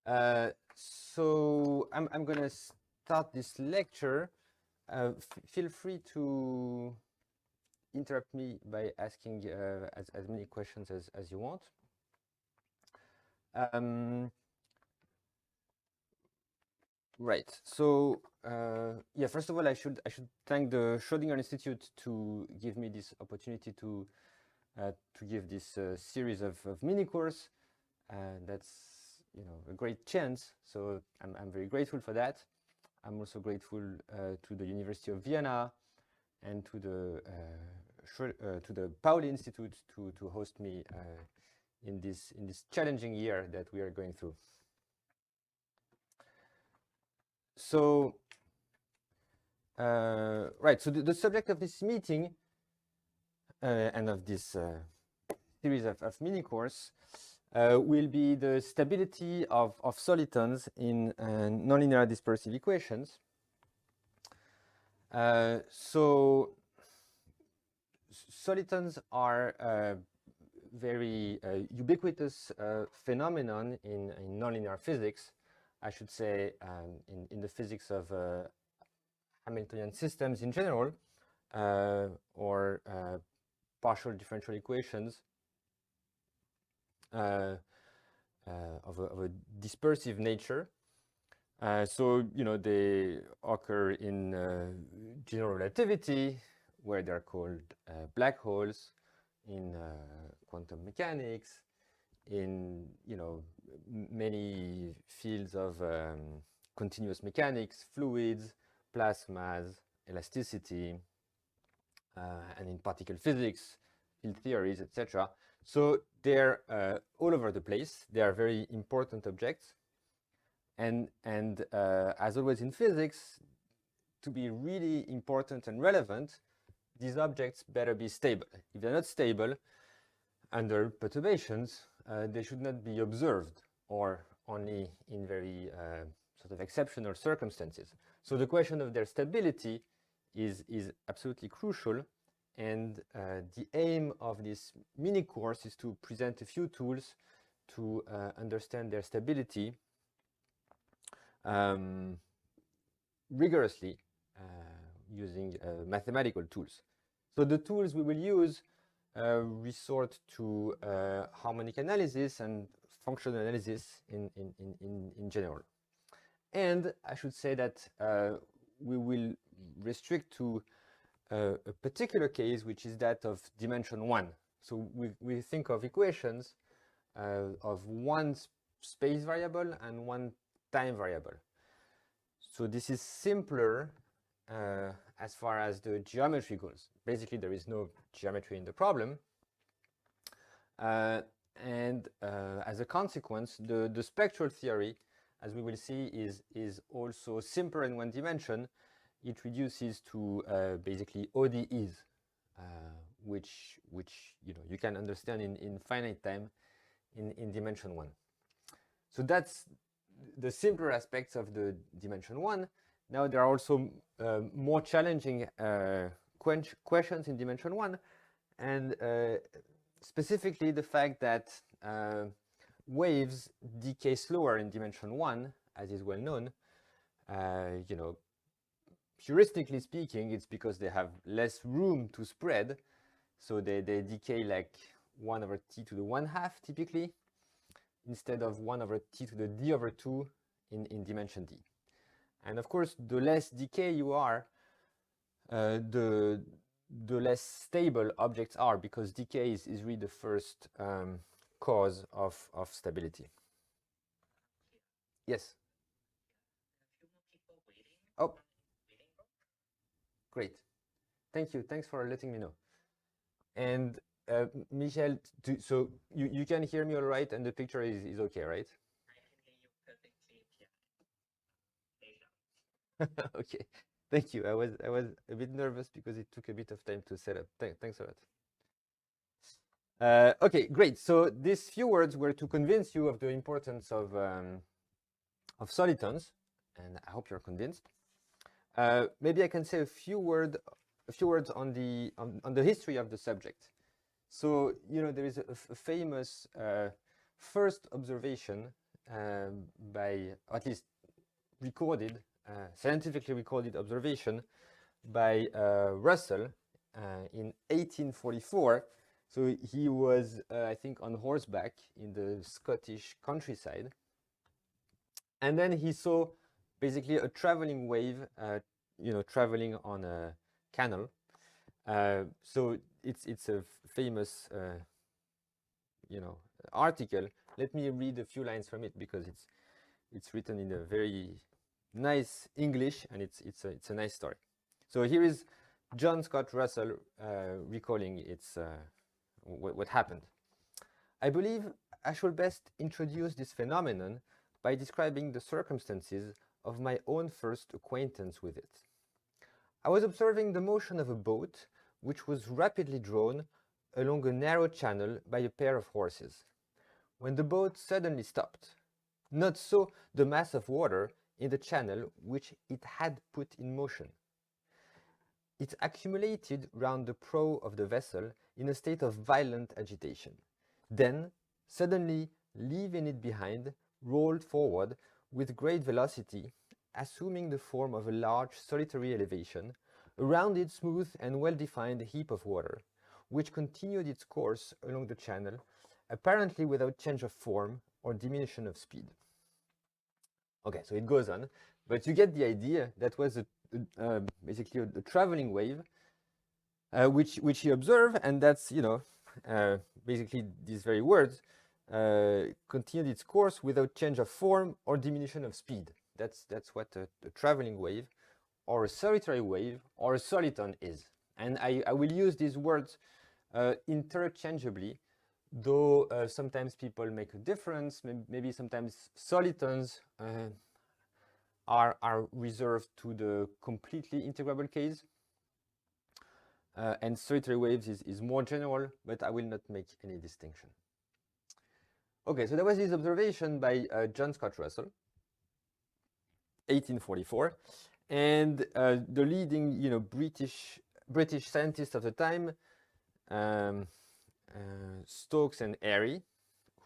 So I'm going to start this lecture. Feel free to interrupt me by asking as many questions as you want. Right. So yeah, first of all, I should thank the Schrödinger Institute to give me this opportunity to give this series of mini course. That's a great chance. So I'm very grateful for that. I'm also grateful to the University of Vienna and to the Pauli Institute to host me in this challenging year that we are going through. So right, so the subject of this meeting and of this series of mini course will be the stability of solitons in nonlinear dispersive equations. So solitons are very ubiquitous phenomenon in nonlinear physics. I should say in the physics of Hamiltonian systems in general, or partial differential equations of a dispersive nature. So they occur in general relativity, where they're called black holes, in quantum mechanics, in many fields of continuous mechanics, fluids, plasmas, elasticity, and in particle physics, field theories, etc. So they're all over the place. They are very important objects. And as always in physics, to be really important and relevant, these objects better be stable. If they're not stable, under perturbations, they should not be observed, or only in very sort of exceptional circumstances. So the question of their stability is absolutely crucial. And the aim of this mini course is to present a few tools to understand their stability rigorously using mathematical tools. So the tools we will use resort to harmonic analysis and functional analysis in general. And I should say that we will restrict to a particular case, which is that of dimension 1. So we think of equations of one space variable and one time variable. So this is simpler as far as the geometry goes. Basically, there is no geometry in the problem. And as a consequence, the spectral theory, as we will see, is also simpler in one dimension. It reduces to basically ODEs, which you can understand in finite time in dimension 1. So that's the simpler aspects of the dimension 1. Now there are also more challenging questions in dimension 1, and specifically the fact that waves decay slower in dimension 1, as is well known. Heuristically speaking, it's because they have less room to spread, so they decay like 1 over t to the 1/2 typically, instead of 1 over t to the d over 2 in dimension d. And of course, the less decay you are, the less stable objects are, because decay is really the first cause of stability. Yes? Oh, great. Thank you. Thanks for letting me know. And Michael, so you can hear me all right, and the picture is okay, right? Okay, thank you. I was a bit nervous because it took a bit of time to set up. Thanks a lot. Okay, great. So these few words were to convince you of the importance of solitons, and I hope you're convinced. Maybe I can say a few words on the history of the subject. So there is a famous first observation by, or at least recorded, scientifically recorded observation by Russell in 1844. So he was, I think, on horseback in the Scottish countryside. And then he saw basically a traveling wave, traveling on a canal. So it's a famous, article. Let me read a few lines from it because it's written in a very nice English, and it's a nice story. So here is John Scott Russell recalling what happened. I believe I shall best introduce this phenomenon by describing the circumstances of my own first acquaintance with it. I was observing the motion of a boat which was rapidly drawn along a narrow channel by a pair of horses, when the boat suddenly stopped. Not so the mass of water in the channel which it had put in motion. It accumulated round the prow of the vessel in a state of violent agitation. Then, suddenly leaving it behind, rolled forward with great velocity, assuming the form of a large solitary elevation, a rounded, smooth and well-defined heap of water, which continued its course along the channel, apparently without change of form or diminution of speed. Okay, so it goes on, but you get the idea. That was basically a traveling wave, which he observed, and that's, basically these very words, continued its course without change of form or diminution of speed. That's what a traveling wave, or a solitary wave, or a soliton is. And I will use these words interchangeably, though sometimes people make a difference. Maybe sometimes solitons are reserved to the completely integrable case, and solitary waves is more general, but I will not make any distinction. Okay, so there was this observation by John Scott Russell, 1844, and the leading, British scientists of the time, Stokes and Airy,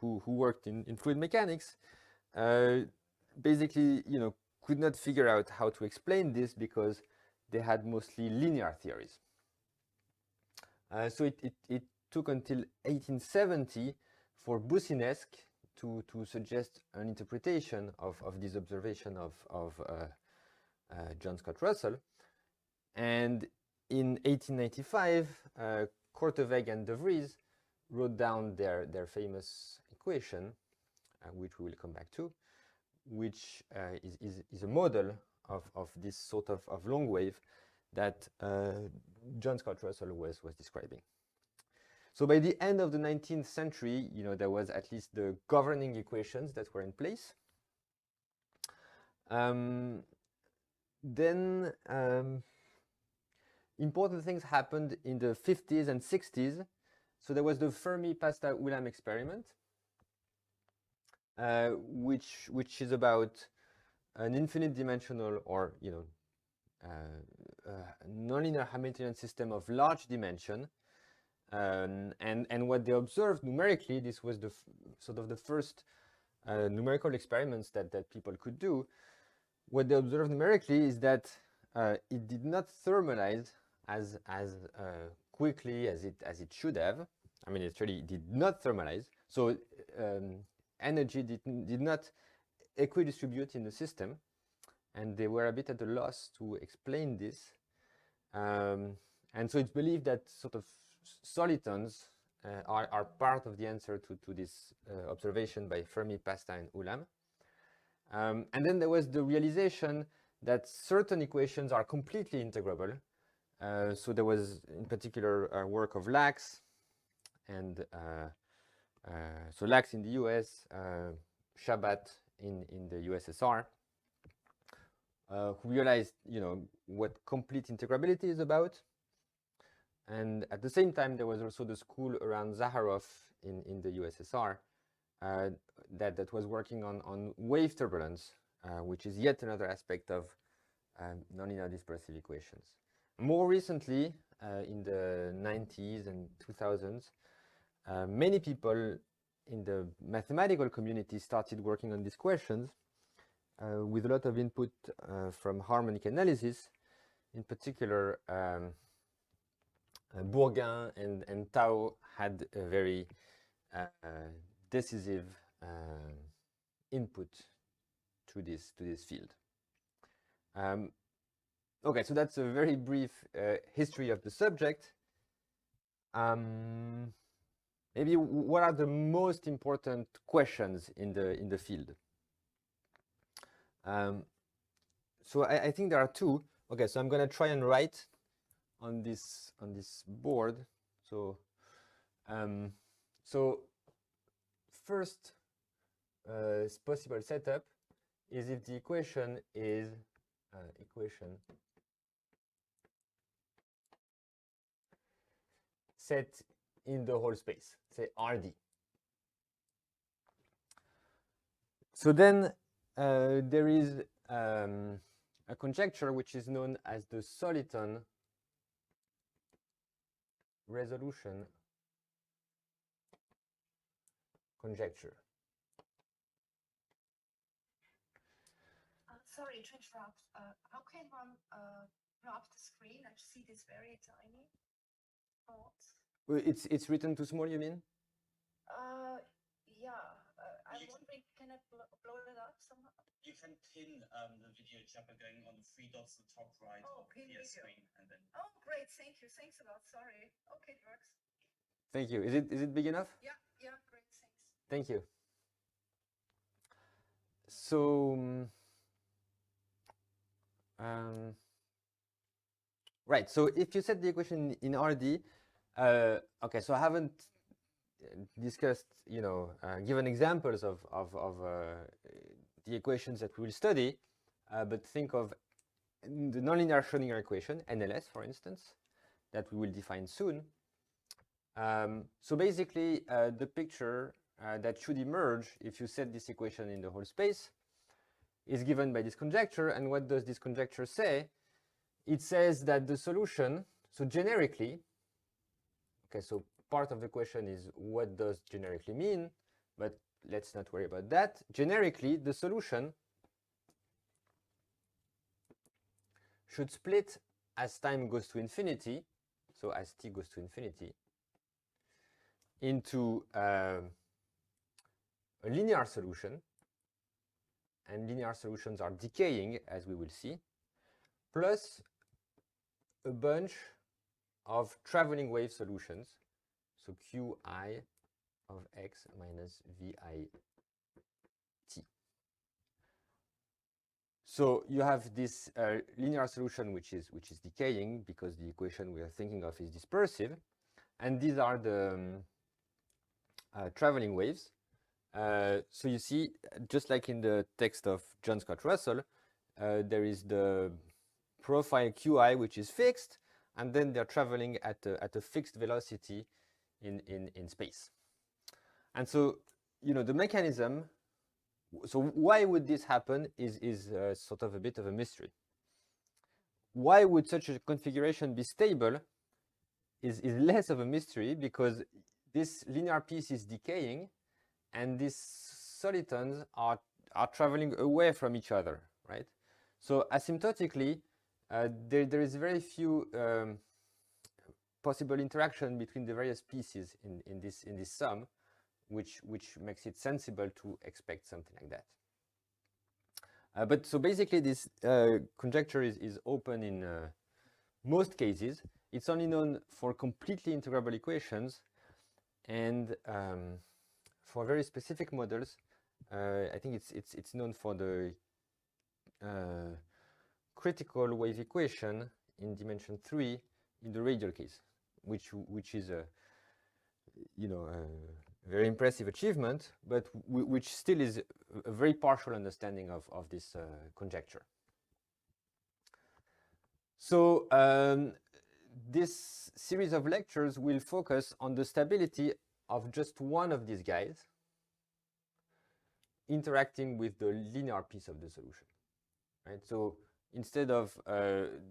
who worked in fluid mechanics, basically, could not figure out how to explain this because they had mostly linear theories. So it took until 1870 for Boussinesq to suggest an interpretation of this observation of John Scott Russell. And in 1895, Korteweg and De Vries wrote down their famous equation, which we will come back to, which is a model of this sort of long wave that John Scott Russell was describing. So by the end of the 19th century, there was at least the governing equations that were in place. Then important things happened in the 50s and 60s. So there was the Fermi-Pasta-Ulam experiment, which is about an infinite dimensional, or nonlinear Hamiltonian system of large dimension. And what they observed numerically, this was the sort of the first numerical experiments that people could do. What they observed numerically is that it did not thermalize as quickly as it should have. I mean, it really did not thermalize. So energy did not equidistribute in the system, and they were a bit at a loss to explain this. And so it's believed that sort of solitons are part of the answer to this observation by Fermi, Pasta, and Ulam. And then there was the realization that certain equations are completely integrable. So there was, in particular, work of Lax, and so Lax in the US, Shabat in the USSR, who realized, what complete integrability is about. And at the same time, there was also the school around Zaharov in the USSR that was working on wave turbulence, which is yet another aspect of nonlinear dispersive equations. More recently, in the 90s and 2000s, many people in the mathematical community started working on these questions with a lot of input from harmonic analysis. In particular, Bourgain and Tao had a very decisive input to this field. Okay, so that's a very brief history of the subject. Maybe what are the most important questions in the field? So I think there are two. Okay, so I'm going to try and write on this board. So first possible setup is if the equation is set in the whole space, say RD. So then there is a conjecture which is known as the Soliton resolution conjecture. Sorry to interrupt. How can one blow up the screen and see this very tiny fonts? It's written too small, you mean? Yeah. I'm wondering, can I blow it up somehow? You can pin the video chat by going on the three dots at the top right of the screen, and then. Oh, great! Thank you. Thanks a lot. Sorry. Okay, it works. Thank you. Is it big enough? Yeah. Great. Thanks. Thank you. So right. So if you set the equation in RD, okay. So I haven't discussed, given examples of the equations that we will study, but think of the nonlinear Schrödinger equation, NLS, for instance, that we will define soon. So basically, the picture that should emerge if you set this equation in the whole space is given by this conjecture. And what does this conjecture say? It says that the solution, so generically, okay, so part of the question is what does generically mean, but let's not worry about that. Generically, the solution should split as time goes to infinity, so as t goes to infinity, into a linear solution, and linear solutions are decaying, as we will see, plus a bunch of traveling wave solutions, so qi of x minus vi t. So you have this linear solution which is decaying because the equation we are thinking of is dispersive, and these are the traveling waves. So you see, just like in the text of John Scott Russell, there is the profile qi which is fixed, and then they're traveling at a fixed velocity in space. And so, the mechanism, so why would this happen is sort of a bit of a mystery. Why would such a configuration be stable is less of a mystery, because this linear piece is decaying and these solitons are traveling away from each other, right? So asymptotically, there is very few possible interaction between the various pieces in this sum, which makes it sensible to expect something like that. But so basically, this conjecture is open in most cases. It's only known for completely integrable equations, and for very specific models, I think it's known for the critical wave equation in dimension 3 in the radial case, which is a very impressive achievement, but which still is a very partial understanding of this conjecture. So this series of lectures will focus on the stability of just one of these guys interacting with the linear piece of the solution, right? So instead of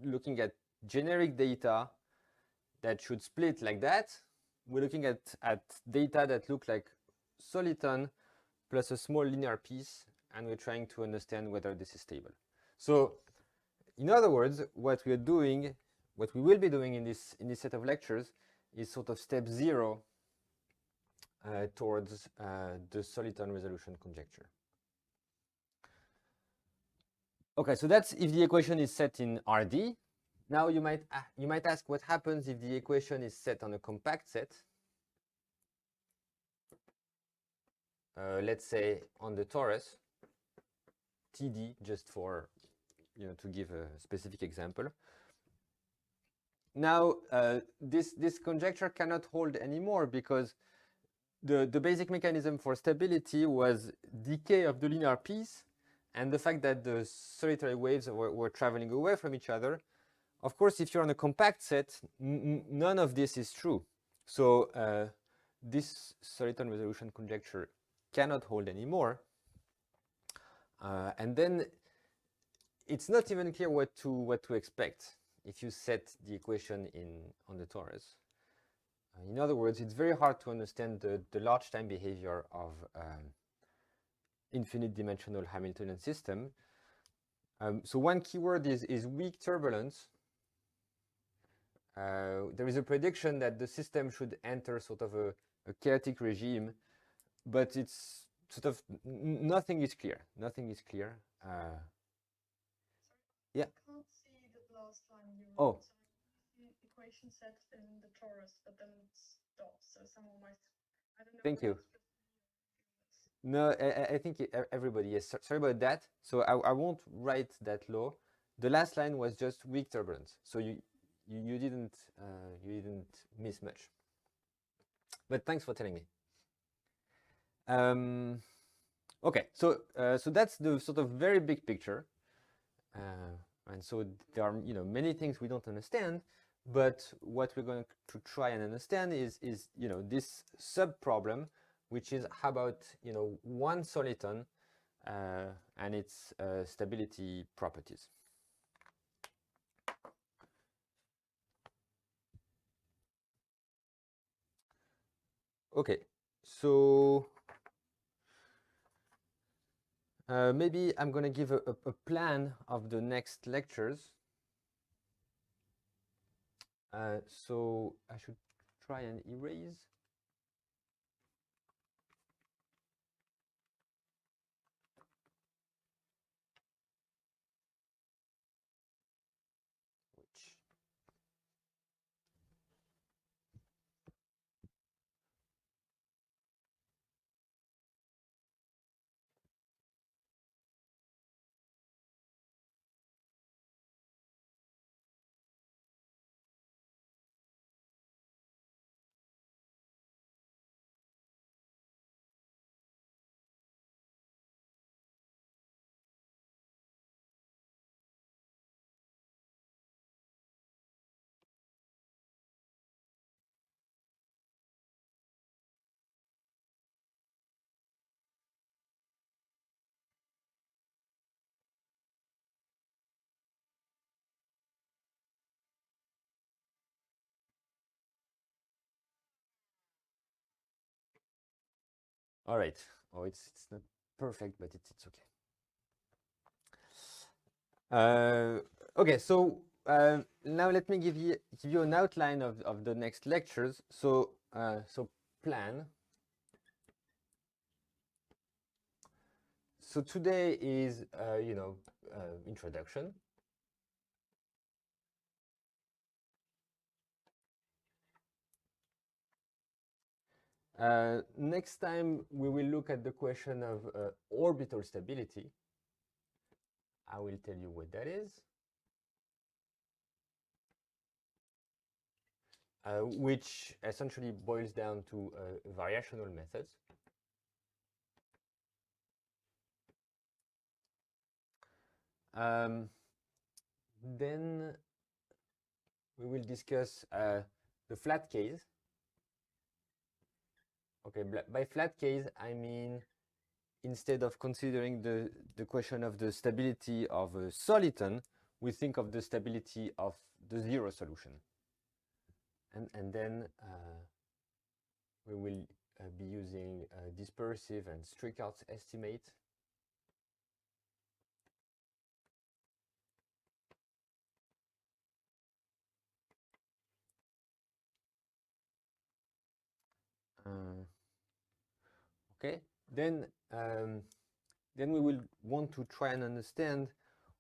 looking at generic data that should split like that, we're looking at data that look like soliton plus a small linear piece, and we're trying to understand whether this is stable. So in other words, what we will be doing in this set of lectures is sort of step 0 towards the soliton resolution conjecture. Okay, so that's if the equation is set in RD. Now you might ask what happens if the equation is set on a compact set. Let's say on the torus, TD, just for to give a specific example. Now this conjecture cannot hold anymore because the basic mechanism for stability was decay of the linear piece and the fact that the solitary waves were traveling away from each other. Of course, if you're on a compact set, none of this is true. So this soliton resolution conjecture cannot hold anymore. And then it's not even clear what to expect if you set the equation on the torus. In other words, it's very hard to understand the large time behavior of infinite dimensional Hamiltonian system. So one keyword is weak turbulence. There is a prediction that the system should enter sort of a chaotic regime, but it's sort of nothing is clear. Nothing is clear. Yeah. I can't see the last line you wrote. Oh. So the equation set in the torus, but then it stops. So someone might, I don't know. Thank you. No, I think everybody, yes. Sorry about that. So I won't write that law. The last line was just weak turbulence. So you didn't miss much. But thanks for telling me. Okay, so that's the sort of very big picture. And so there are many things we don't understand, but what we're going to try and understand is this sub problem, which is how about one soliton and its stability properties. Okay, so maybe I'm going to give a plan of the next lectures. So I should try and erase. All right. Oh, it's not perfect, but it's okay. Okay, so now let me give you an outline of the next lectures. So so plan. So today is introduction. Next time we will look at the question of orbital stability. I will tell you what that is. Which essentially boils down to variational methods. Then we will discuss the flat case. Okay, by flat case, I mean instead of considering the question of the stability of a soliton, we think of the stability of the zero solution. And then we will be using dispersive and Strichartz estimate. Okay, then we will want to try and understand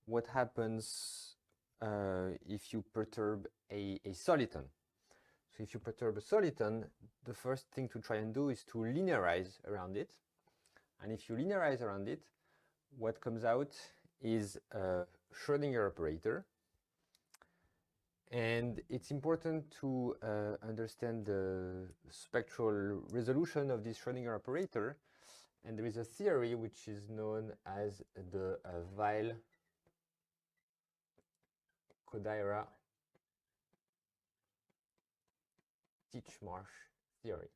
what happens if you perturb a soliton. So if you perturb a soliton, the first thing to try and do is to linearize around it. And if you linearize around it, what comes out is a Schrödinger operator. And it's important to understand the spectral resolution of this Schrödinger operator. And there is a theory which is known as the Weil-Kodaira-Titchmarsh theory,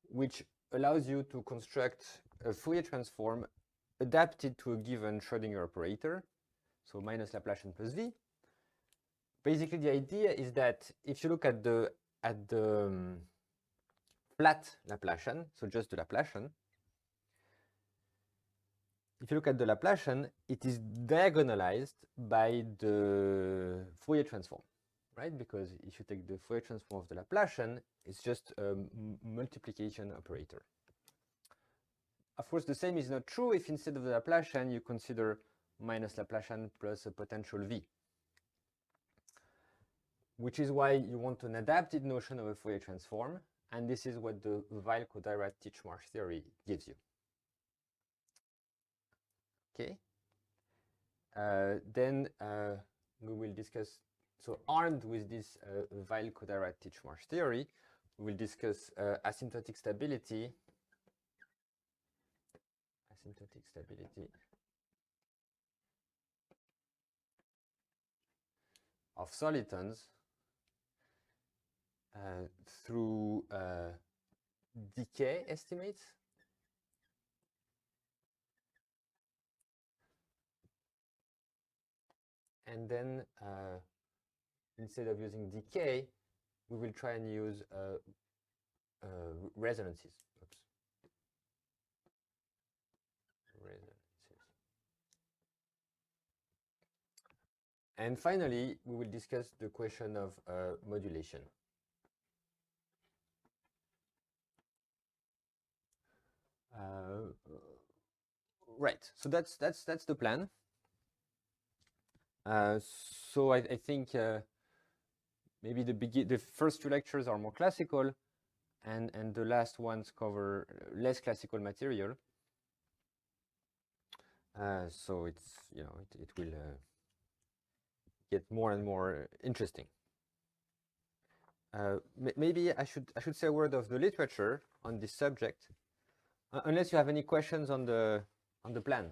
which allows you to construct a Fourier transform adapted to a given Schrödinger operator, so minus Laplacian plus V. Basically, the idea is that if you look at the flat Laplacian, so just the Laplacian, if you look at the Laplacian, it is diagonalized by the Fourier transform, right? Because if you take the Fourier transform of the Laplacian, it's just a multiplication operator. Of course, the same is not true if instead of the Laplacian, you consider minus Laplacian plus a potential V, which is why you want an adapted notion of a Fourier transform, and this is what the Weil-Kodaira-Titchmarsh theory gives you. Okay. Then we will discuss, so armed with this Weil-Kodaira-Titchmarsh theory, we will discuss asymptotic stability of solitons through decay estimates. And then instead of using decay, we will try and use resonances. Oops. Resonances. And finally, we will discuss the question of modulation. Right. So that's the plan. So I think maybe the first two lectures are more classical, and the last ones cover less classical material. So it's, you know, it will get more and more interesting. Maybe I should say a word of the literature on this subject, unless you have any questions on the plan.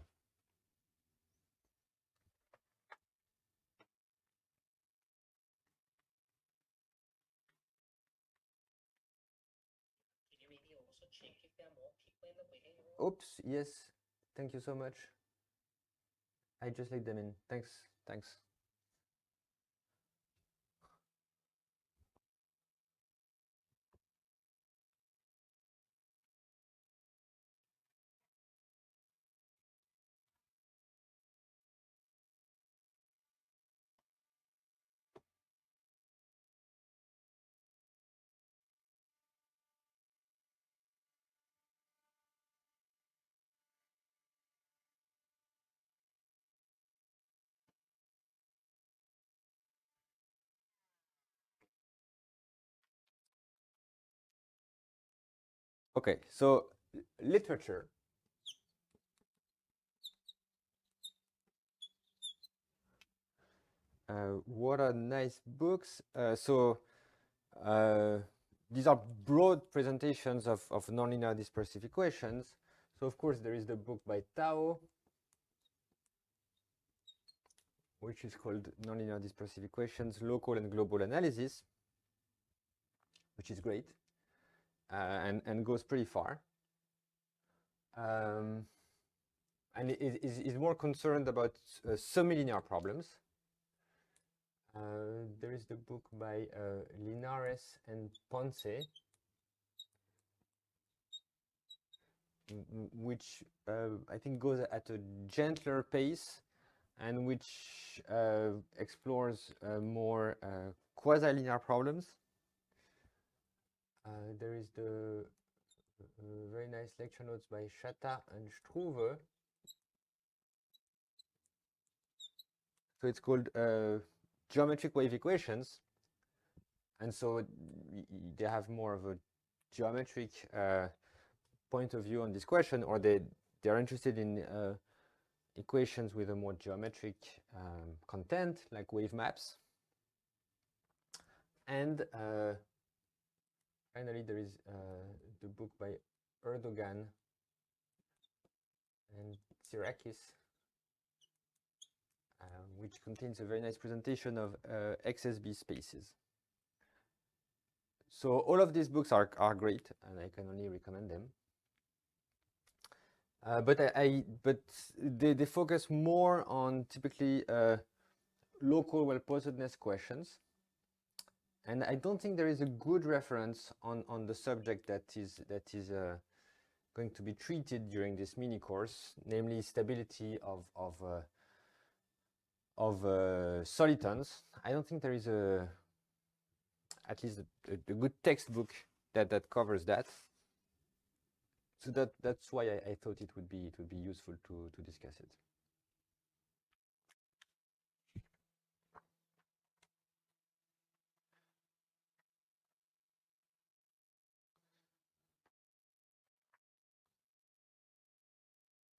Can you maybe also check if there are more people in the waiting room? Oops, yes. Thank you so much. I just let them in. Thanks. Thanks. Okay, so literature. What are nice books? These are broad presentations of nonlinear dispersive equations. So of course there is the book by Tao, which is called Nonlinear Dispersive Equations, Local and Global Analysis, which is great and goes pretty far. And it is more concerned about semilinear problems. There is the book by Linares and Ponce, which I think goes at a gentler pace and which explores more quasi-linear problems. There is the very nice lecture notes by Shatta and Struve. So it's called geometric wave equations, and so they have more of a geometric point of view on this question, or they're interested in equations with a more geometric content, like wave maps. And finally, there is the book by Erdogan and Tsirakis, which contains a very nice presentation of XSB spaces. So all of these books are great, and I can only recommend them. But they focus more on typically local well-posedness questions, and I don't think there is a good reference on the subject that is going to be treated during this mini course, namely stability of solitons. I don't think there is at least a good textbook that covers that. So that's why I thought it would be useful to discuss it.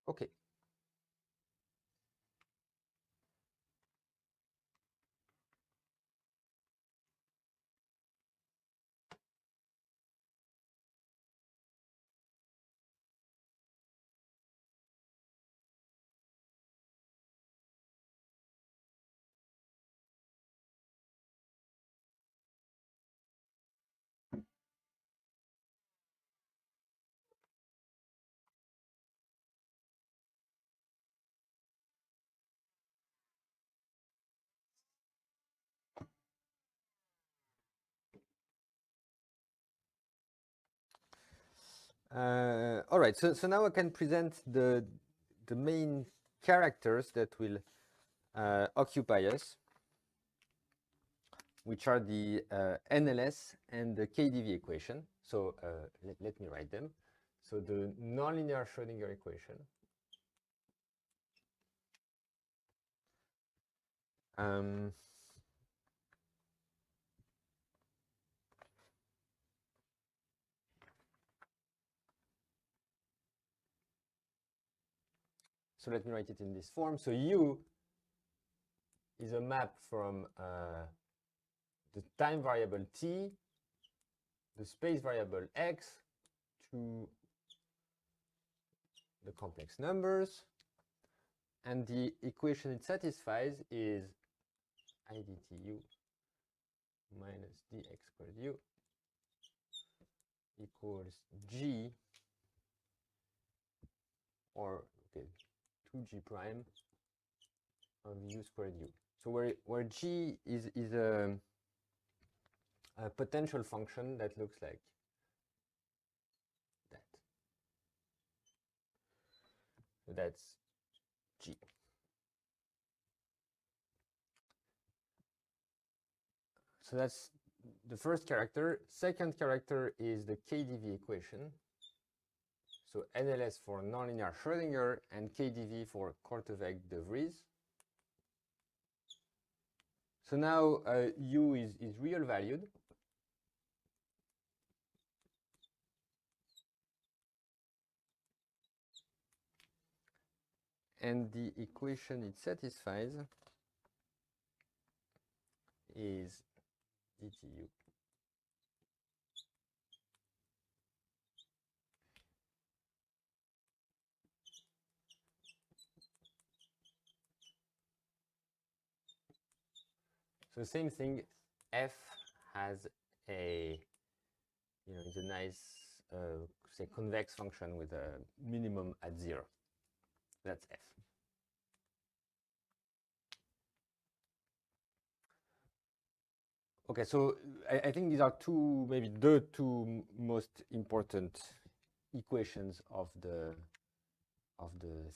Okay. All right, so now I can present the main characters that will occupy us, which are the NLS and the KdV equation. So let me write them. So the nonlinear Schrödinger equation. So let me write it in this form. So U is a map from the time variable t, the space variable x, to the complex numbers. And the equation it satisfies is I dt u minus dx squared u equals g, or okay, 2g prime of u squared u. So where g is a potential function that looks like that. So that's g. So that's the first character. Second character is the KdV equation. So NLS for nonlinear Schrödinger and KdV for Korteweg-de Vries. So now U is real valued. And the equation it satisfies is dtu. So same thing, f has a, it's a nice, say, convex function with a minimum at 0. That's f. Okay, so I think these are maybe the two most important equations of the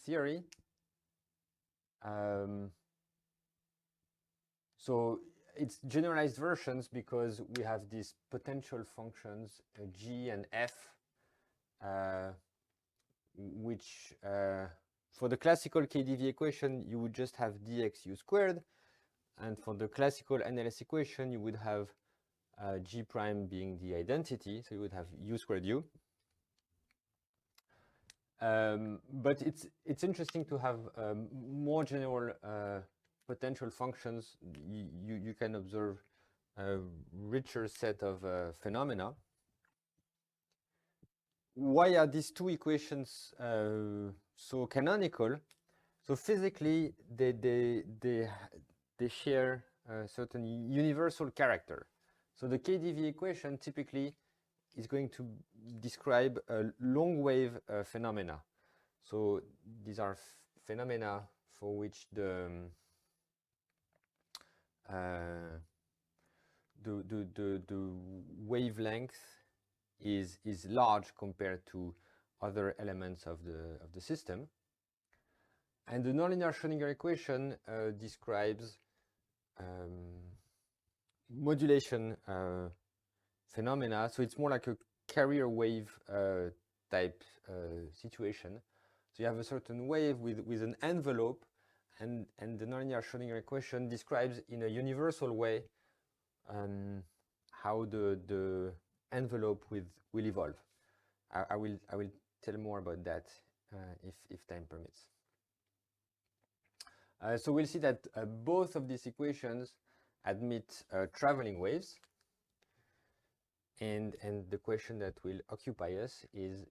theory. So it's generalized versions because we have these potential functions g and f, which for the classical KdV equation you would just have dx u squared, and for the classical NLS equation you would have g prime being the identity, so you would have u squared u. But it's interesting to have more general potential functions. You can observe a richer set of phenomena. Why are these two equations so canonical? So physically, they share a certain universal character. So the KdV equation typically is going to describe a long wave phenomena. So these are phenomena for which the wavelength is large compared to other elements of the system. And the nonlinear Schrödinger equation describes modulation phenomena. So it's more like a carrier wave type situation. So you have a certain wave with an envelope, and the nonlinear Schrödinger equation describes in a universal way how the envelope will evolve. I will tell more about that if time permits. So we'll see that both of these equations admit traveling waves, and the question that will occupy us is,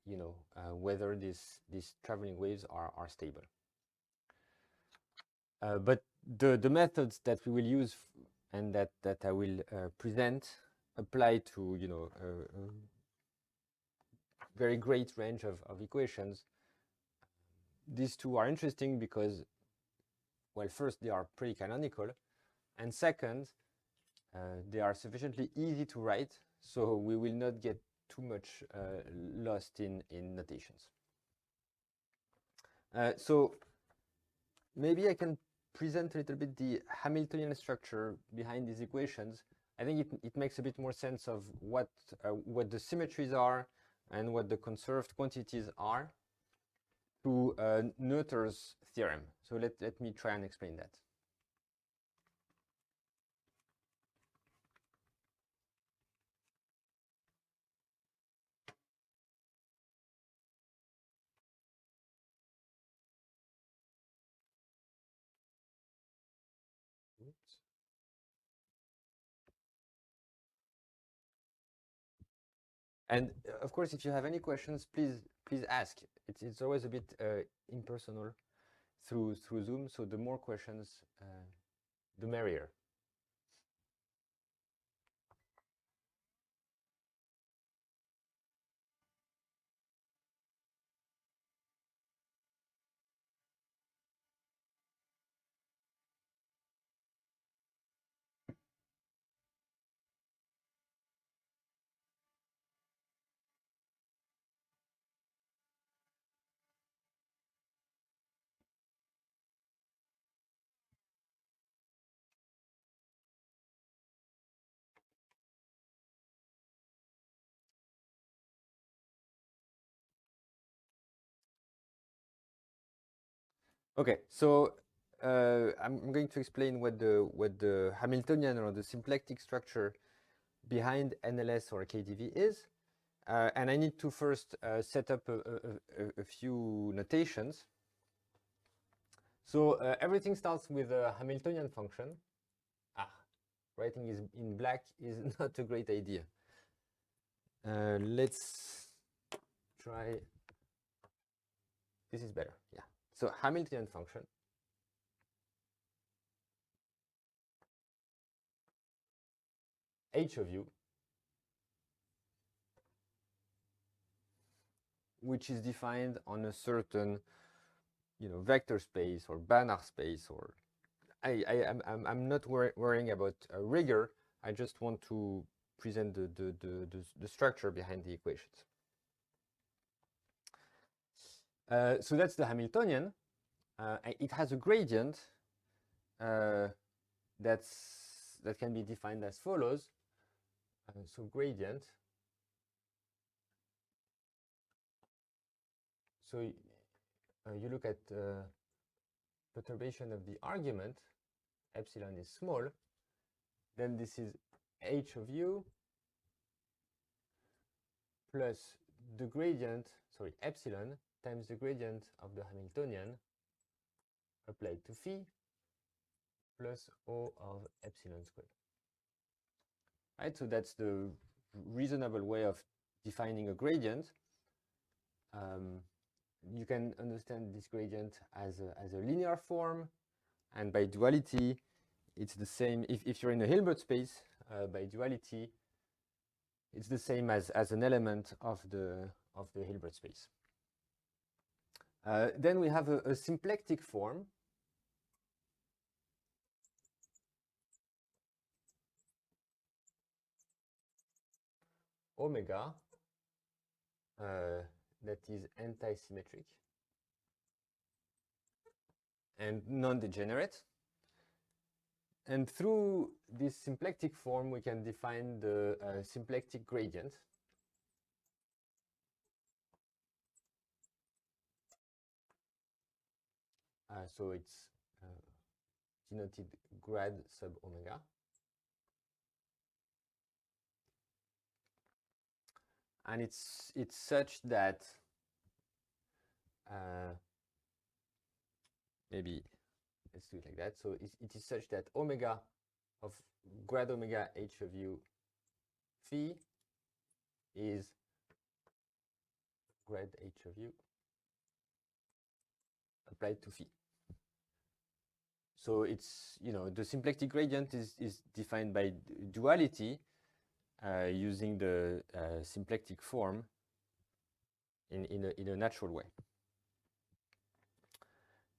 whether these traveling waves are stable. But the methods that we will use and that I will present apply to a very great range of equations. These two are interesting because, well, first, they are pretty canonical, and second, they are sufficiently easy to write, so we will not get too much lost in notations. So maybe I can present a little bit the Hamiltonian structure behind these equations. I think it makes a bit more sense of what the symmetries are and what the conserved quantities are to Noether's theorem. So let me try and explain that. And of course, if you have any questions, please ask. It's always a bit impersonal through Zoom, so the more questions, the merrier. Okay, so I'm going to explain what the Hamiltonian or the symplectic structure behind NLS or KdV is, and I need to first set up a few notations. So everything starts with a Hamiltonian function. Writing is in black is not a great idea. Let's try. This is better, yeah. So Hamiltonian function h of u, which is defined on a certain, vector space or Banach space, or I'm not worrying about rigor. I just want to present the structure behind the equations. So that's the Hamiltonian. It has a gradient that can be defined as follows. So gradient. So you look at perturbation of the argument, epsilon is small, then this is h of u plus the gradient, sorry, epsilon times the gradient of the Hamiltonian applied to phi plus O of epsilon squared. Right, so that's the reasonable way of defining a gradient. You can understand this gradient as a linear form, and by duality, it's the same. If you're in a Hilbert space, by duality, it's the same as an element of the Hilbert space. Then we have a symplectic form. Omega that is anti-symmetric and non-degenerate. And through this symplectic form, we can define the symplectic gradient. So it's denoted grad sub omega. And it's such that maybe let's do it like that. So it is such that omega of grad omega h of u phi is grad h of u applied to phi. So it's, you know, the symplectic gradient is defined by duality using the symplectic form in a natural way.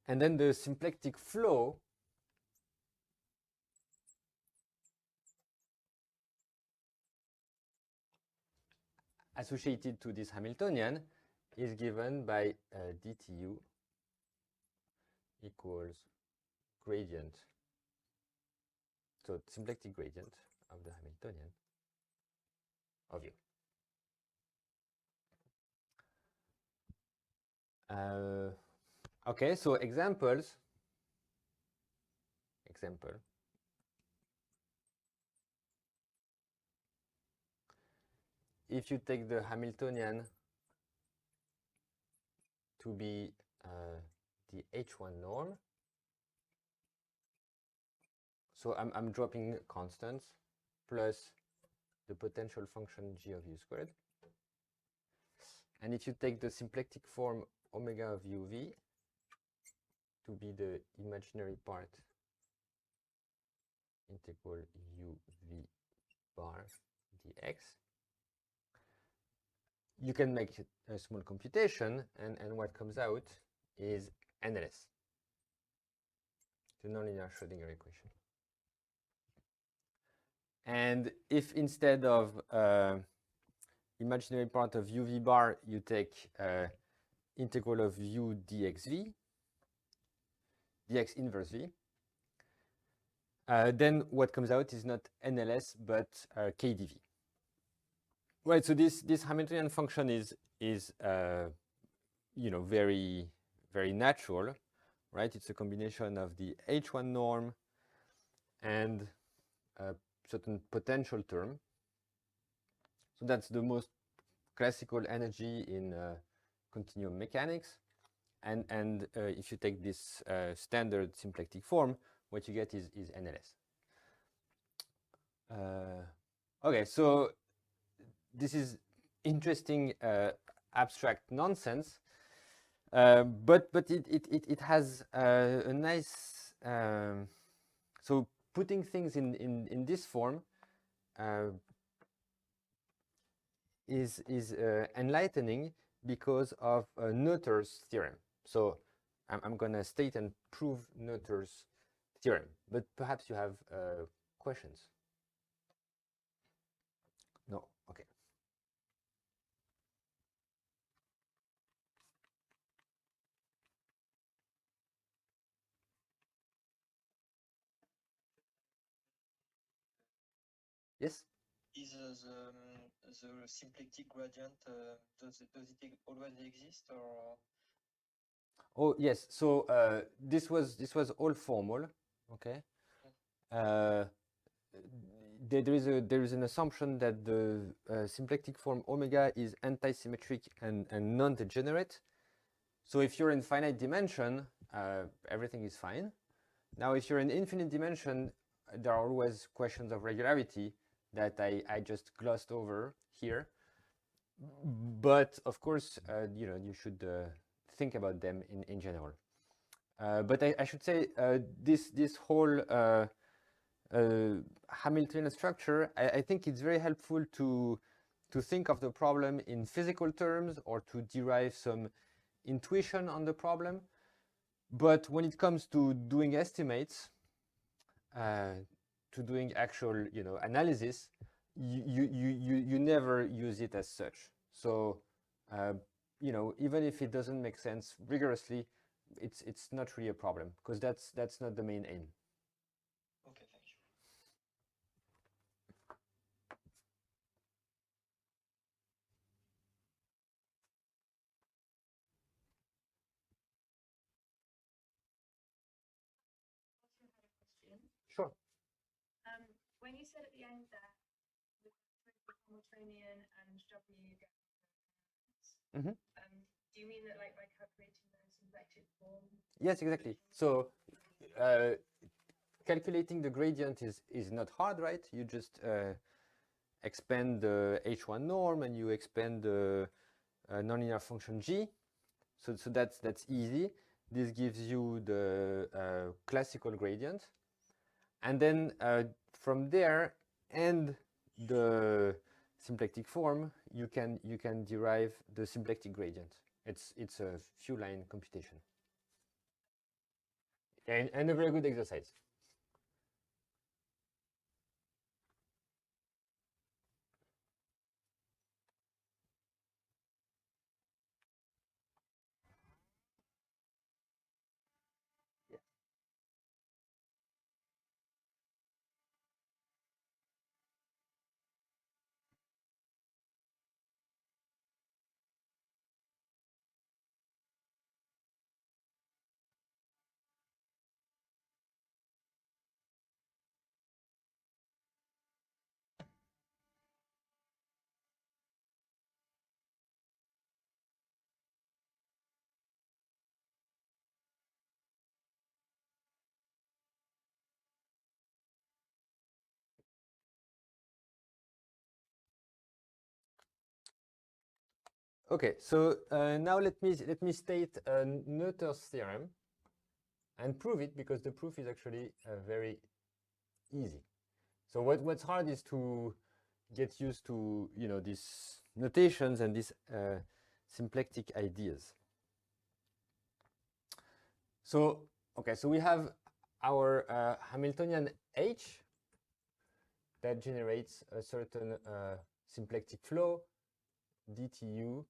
And then the symplectic flow associated to this Hamiltonian is given by dtu equals gradient, so symplectic gradient of the Hamiltonian of u. Okay, so example. If you take the Hamiltonian to be the H1 norm, so I'm dropping constants plus the potential function g of u squared. And if you take the symplectic form omega of uv to be the imaginary part integral uv bar dx, you can make a small computation, and what comes out is NLS, the nonlinear Schrödinger equation. And if instead of imaginary part of uv bar, you take integral of u dxv, dx inverse v, then what comes out is not NLS but KdV. Right. So this Hamiltonian function is you know, very natural, right? It's a combination of the H1 norm and a certain potential term. So that's the most classical energy in continuum mechanics. And if you take this standard symplectic form, what you get is NLS. Okay, so this is interesting abstract nonsense, but it has a nice, so putting things in this form is enlightening because of Noether's theorem. So I'm going to state and prove Noether's theorem, but perhaps you have questions. Yes. Is the symplectic gradient does it always exist, or? Oh yes. So this was all formal. Okay. There is an assumption that the symplectic form omega is antisymmetric and non-degenerate. So if you're in finite dimension, everything is fine. Now, if you're in infinite dimension, there are always questions of regularity that I just glossed over here. But of course, you should think about them in general. But I should say this whole Hamiltonian structure, I think it's very helpful to think of the problem in physical terms or to derive some intuition on the problem. But when it comes to doing estimates, to doing actual analysis, you never use it as such. So even if it doesn't make sense rigorously, it's not really a problem, because that's not the main aim. Okay, thank you. Also had a question. Sure. When you said at the end that with Hamiltonian and W get Mhm. do you mean that like by calculating the symplectic form? Yes, exactly. So calculating the gradient is not hard, right? You just expand the H1 norm and you expand the nonlinear function G. So that's easy. This gives you the classical gradient. And then from there and the symplectic form, you can derive the symplectic gradient. It's a few line computation. And a very good exercise. Okay, so now let me state Noether's theorem and prove it, because the proof is actually very easy. So what's hard is to get used to these notations and these symplectic ideas. So okay, so we have our Hamiltonian H that generates a certain symplectic flow, dTu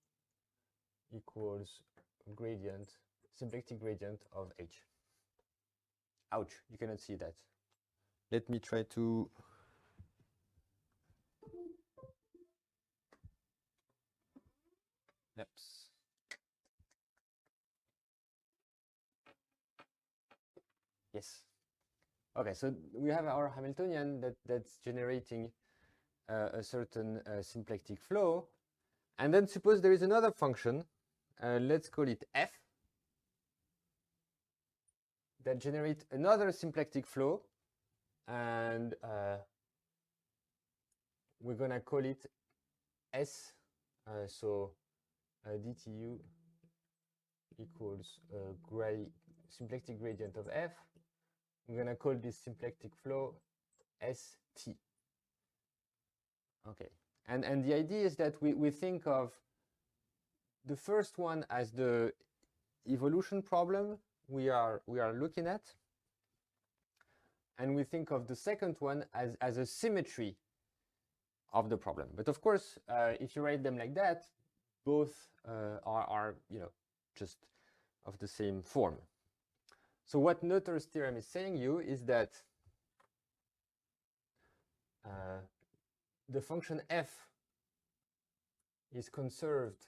equals gradient, symplectic gradient of H. Ouch, you cannot see that. Let me try to. Yep. Yes. Okay, so we have our Hamiltonian that's generating a certain symplectic flow. And then suppose there is another function, let's call it f, that generates another symplectic flow. And we're going to call it S. So dTu equals symplectic gradient of f. I'm going to call this symplectic flow ST. Okay, and the idea is that we think of the first one as the evolution problem we are looking at, and we think of the second one as a symmetry of the problem. But of course, if you write them like that, both are just of the same form. So what Noether's theorem is saying you is that the function f is conserved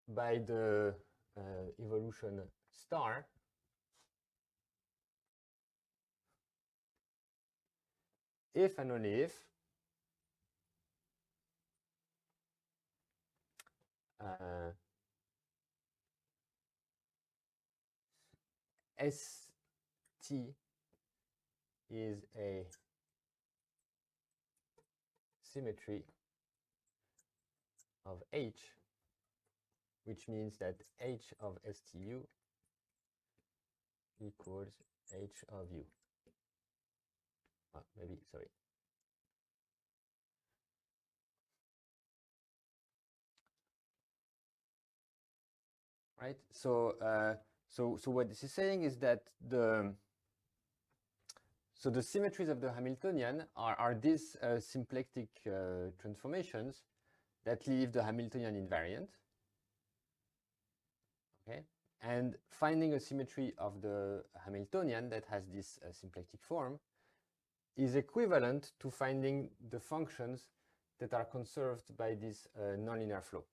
by the evolution star, if and only if ST is a symmetry of H, which means that H of STU equals H of U. Maybe, sorry. Right. So, so what this is saying is that the symmetries of the Hamiltonian are these symplectic transformations that leave the Hamiltonian invariant. Okay. And finding a symmetry of the Hamiltonian that has this symplectic form is equivalent to finding the functions that are conserved by this nonlinear flow.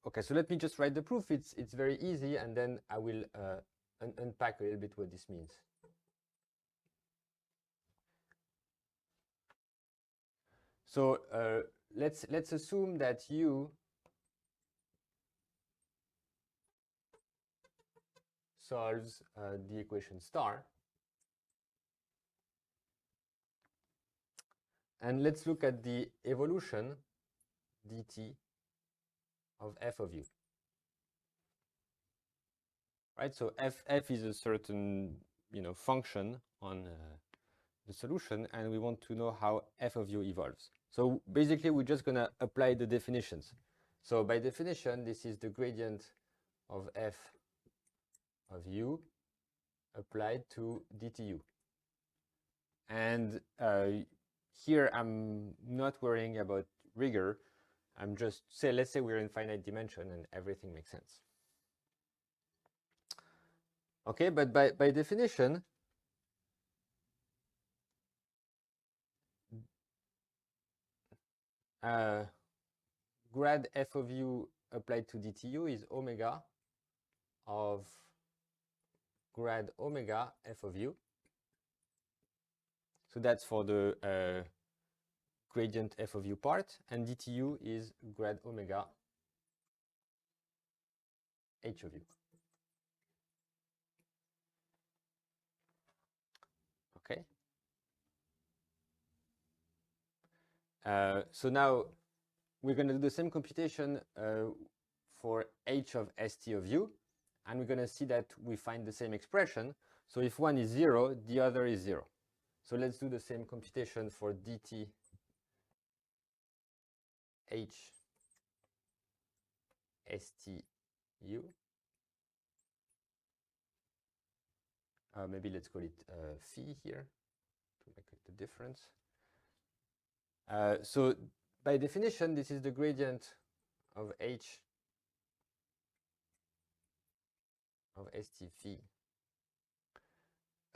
Okay, so let me just write the proof. It's very easy, and then I will unpack a little bit what this means. So let's assume that U solves the equation star. And let's look at the evolution dt of f of u. Right, so f is a certain function on the solution, and we want to know how f of u evolves. So basically, we're just going to apply the definitions. So by definition, this is the gradient of f of u applied to dtu. And here, I'm not worrying about rigor. I'm just let's say we're in finite dimension and everything makes sense. Okay, but by definition, grad f of u applied to dtu is omega of grad omega f of u. So that's for the gradient f of u part, and dtu is grad omega h of u. Okay. So now we're going to do the same computation for h of st of u, and we're going to see that we find the same expression. So if one is 0, the other is 0. So let's do the same computation for dt h st u. Maybe let's call it phi here to make the difference. So by definition, this is the gradient of h of st phi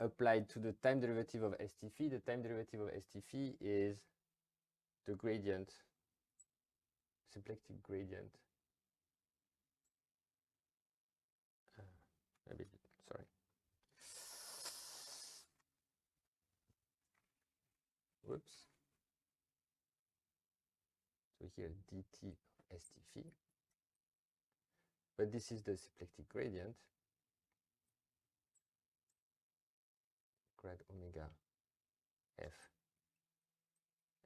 applied to the time derivative of st phi. The time derivative of st phi is the gradient, symplectic gradient. Maybe, sorry. Whoops. So here dt of st phi. But this is the symplectic gradient. Grad omega f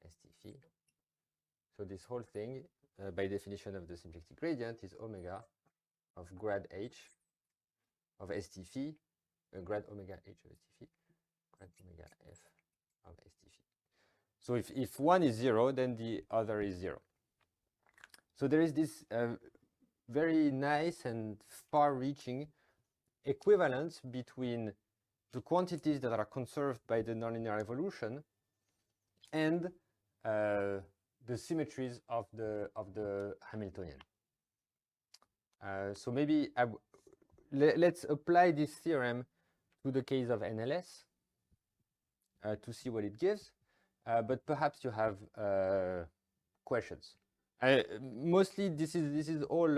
st phi. So this whole thing, by definition of the symplectic gradient, is omega of grad h of st phi, grad omega h of st phi, grad omega f of st phi. So if one is 0, then the other is 0. So there is this very nice and far-reaching equivalence between the quantities that are conserved by the nonlinear evolution and the symmetries of the Hamiltonian. So maybe let's apply this theorem to the case of NLS. to see what it gives, but perhaps you have questions. Mostly this is all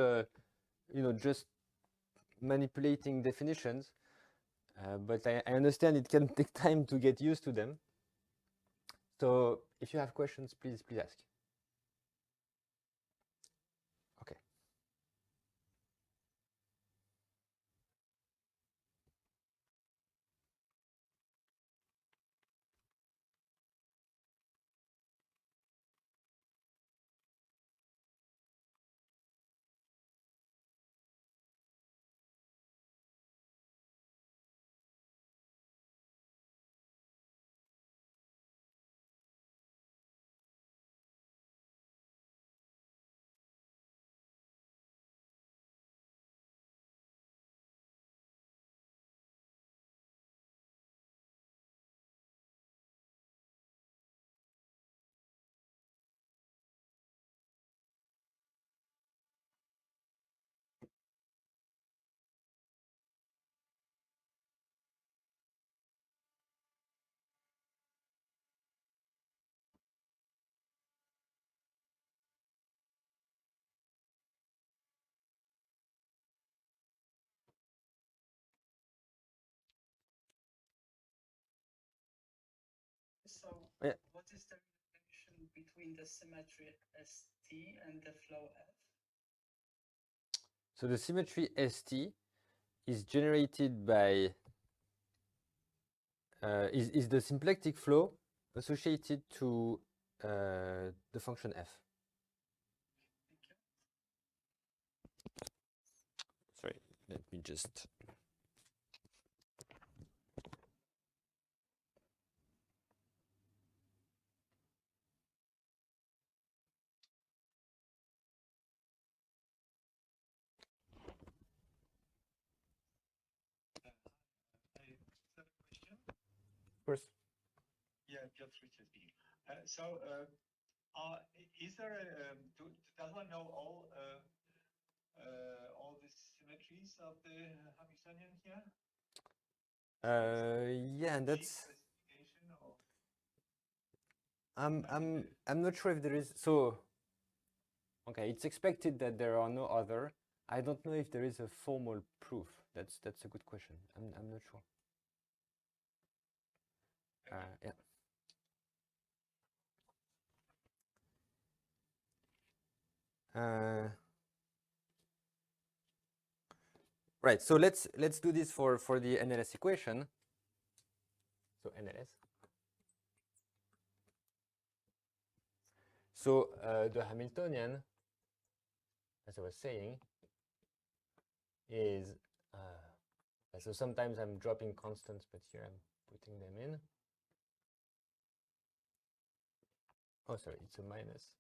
you know, just manipulating definitions, but I understand it can take time to get used to them. So if you have questions, please ask. Okay. So, Yeah. what is the relation between the symmetry ST and the flow F? So the symmetry ST is generated by is the symplectic flow associated to the function f. Sorry, let me just. Of course. Yeah, just Richard speaking. Is there does one know all the symmetries of the Hamiltonian here? Yeah, that's. I'm not sure if there is. So, okay, it's expected that there are no other. I don't know if there is a formal proof. That's a good question. I'm not sure. Yeah. Right. So let's do this for the NLS equation. So NLS. So the Hamiltonian, as I was saying, is so sometimes I'm dropping constants, but here I'm putting them in. Oh, sorry, it's a minus.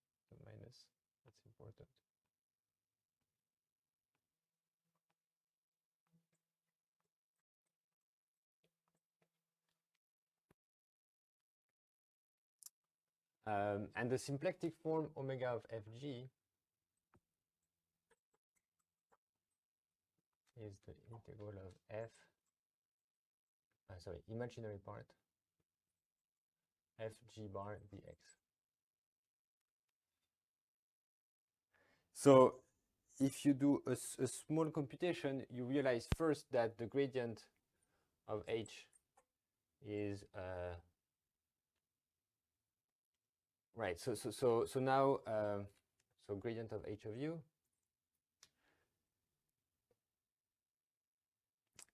That's important. And the symplectic form omega of fg is the integral of f, sorry, imaginary part, fg bar dx. So if you do a small computation, you realize first that the gradient of h is right. So now so gradient of h of u,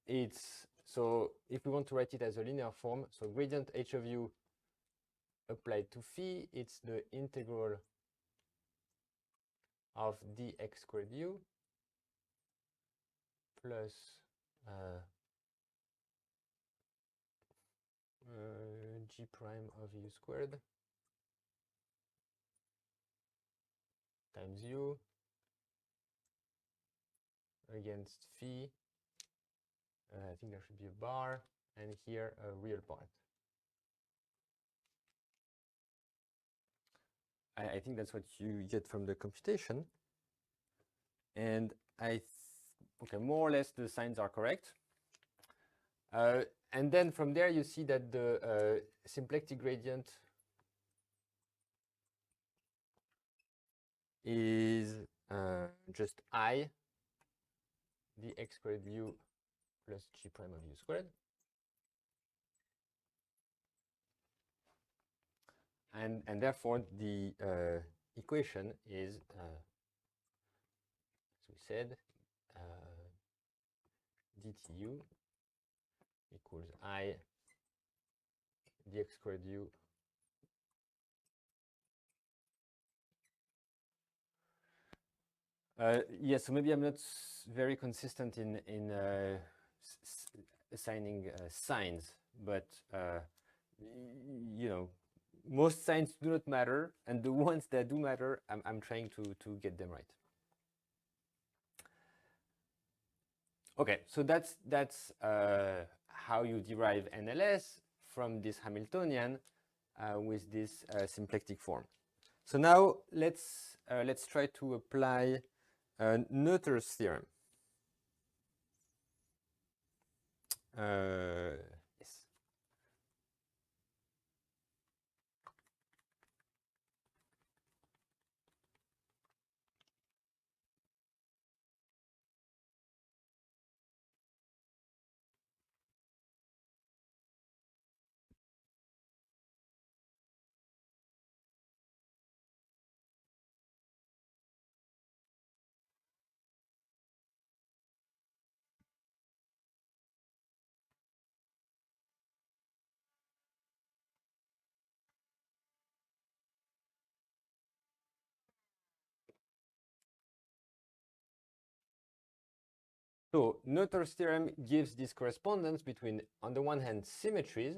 it's, so if we want to write it as a linear form, so gradient h of u applied to phi, it's the integral of dx squared u plus g prime of u squared times u against phi. I think there should be a bar, and here a real part. I think that's what you get from the computation. And okay, more or less the signs are correct. And then from there, you see that the symplectic gradient is just I dx squared u plus g prime of u squared. And therefore, the equation is, as we said, dtu equals I dx squared u yes, so maybe I'm not very consistent in assigning signs, but you know, most signs do not matter, and the ones that do matter, I'm trying to get them right. Okay, so that's how you derive NLS from this Hamiltonian with this symplectic form. So now let's try to apply Noether's theorem. Yes. So Noether's theorem gives this correspondence between, on the one hand, symmetries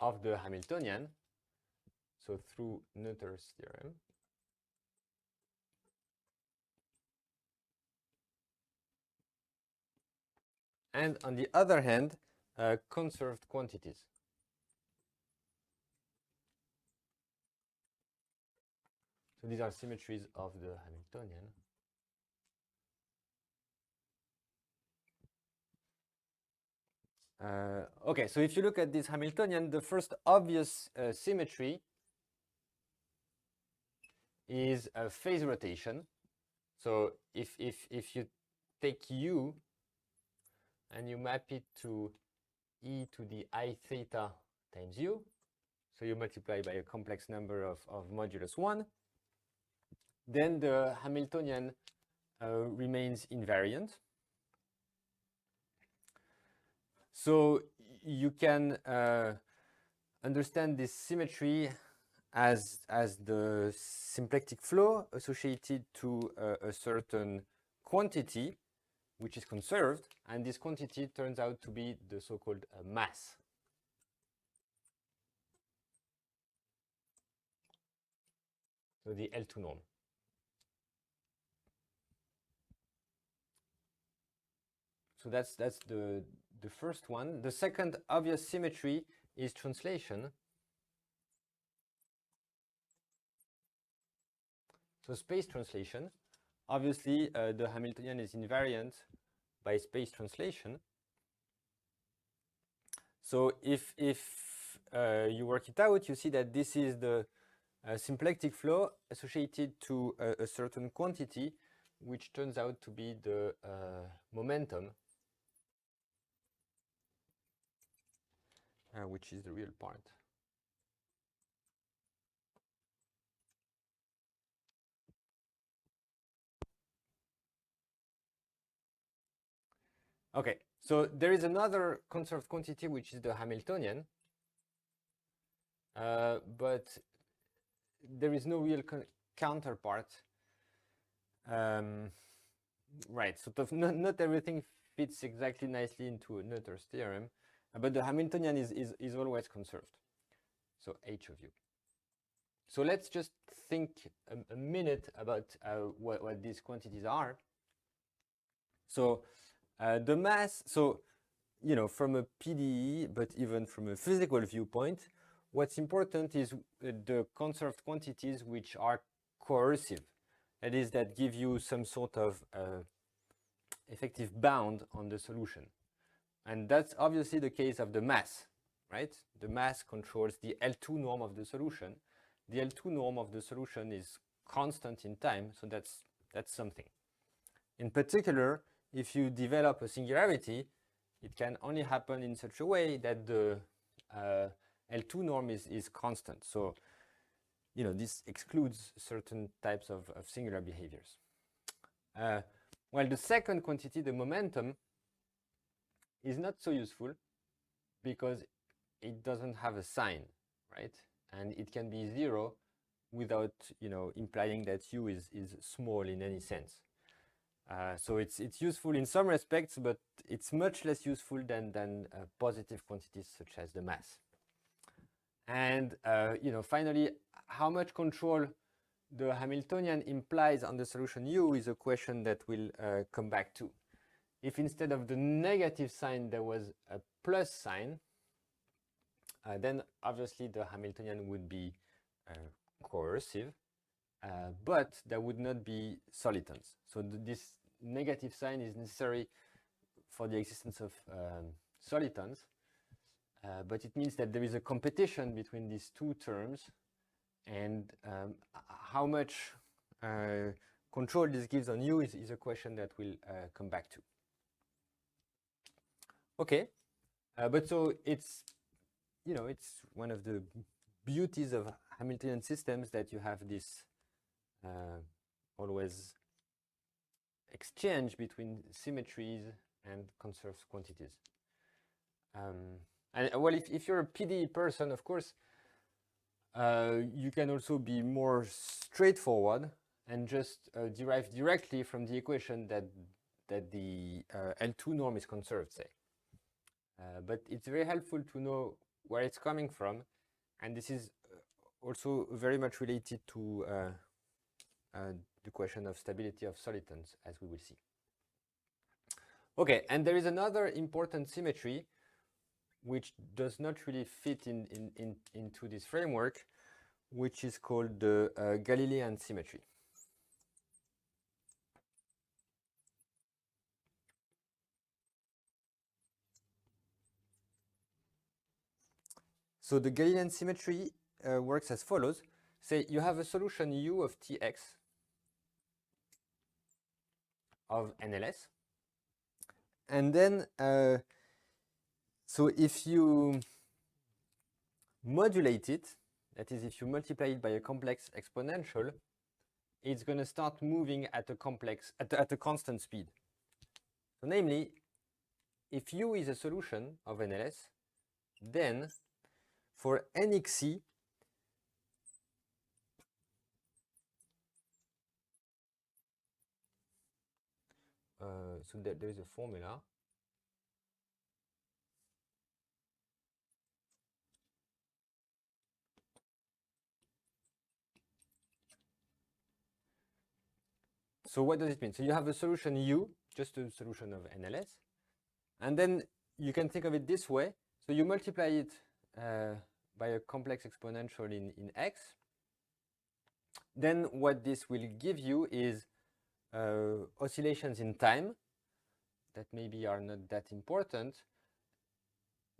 of the Hamiltonian, so through Noether's theorem, and on the other hand, conserved quantities. So these are symmetries of the Hamiltonian. Okay, so if you look at this Hamiltonian, the first obvious symmetry is a phase rotation. So if you take u and you map it to e to the I theta times u, so you multiply by a complex number of modulus 1, then the Hamiltonian remains invariant. So you can understand this symmetry as the symplectic flow associated to a certain quantity which is conserved, and this quantity turns out to be the so-called mass. So the L2 norm. So that's the first one. The second obvious symmetry is translation. So space translation. Obviously, the Hamiltonian is invariant by space translation. So if you work it out, you see that this is the symplectic flow associated to a certain quantity, which turns out to be the momentum, which is the real part. Okay, so there is another conserved quantity, which is the Hamiltonian, but there is no real counterpart. Right, so not everything fits exactly nicely into Noether's theorem, but the Hamiltonian is always conserved. So H of u. So let's just think a minute about what these quantities are. So the mass, so you know, from a PDE, but even from a physical viewpoint, what's important is the conserved quantities which are coercive. That is, that give you some sort of effective bound on the solution. And that's obviously the case of the mass, right? The mass controls the L2 norm of the solution. The L2 norm of the solution is constant in time, so that's something. In particular, if you develop a singularity, it can only happen in such a way that the L2 norm is constant. So, this excludes certain types of singular behaviors. Well, the second quantity, the momentum, is not so useful because it doesn't have a sign, right? And it can be 0 without, implying that u is small in any sense. So it's useful in some respects, but it's much less useful than positive quantities such as the mass. And finally, how much control the Hamiltonian implies on the solution u is a question that we'll come back to. If instead of the negative sign there was a plus sign, then obviously the Hamiltonian would be coercive, but there would not be solitons. So this negative sign is necessary for the existence of solitons, but it means that there is a competition between these two terms, and how much control this gives on u is a question that we'll come back to. Okay, but so it's one of the beauties of Hamiltonian systems that you have this always exchange between symmetries and conserved quantities. And well, if you're a PDE person, of course, you can also be more straightforward and just derive directly from the equation that the L2 norm is conserved, say. But it's very helpful to know where it's coming from, and this is also very much related to the question of stability of solitons, as we will see. Okay, and there is another important symmetry which does not really fit into this framework, which is called the Galilean symmetry. So the Galilean symmetry works as follows. Say you have a solution u of Tx of NLS, and then so if you modulate it, that is, if you multiply it by a complex exponential, it's going to start moving at a constant speed. So namely, if u is a solution of NLS, then for nxc, so there is a formula. So what does it mean? So you have a solution u, just a solution of NLS, and then you can think of it this way. So you multiply it by a complex exponential in x. Then what this will give you is oscillations in time that maybe are not that important,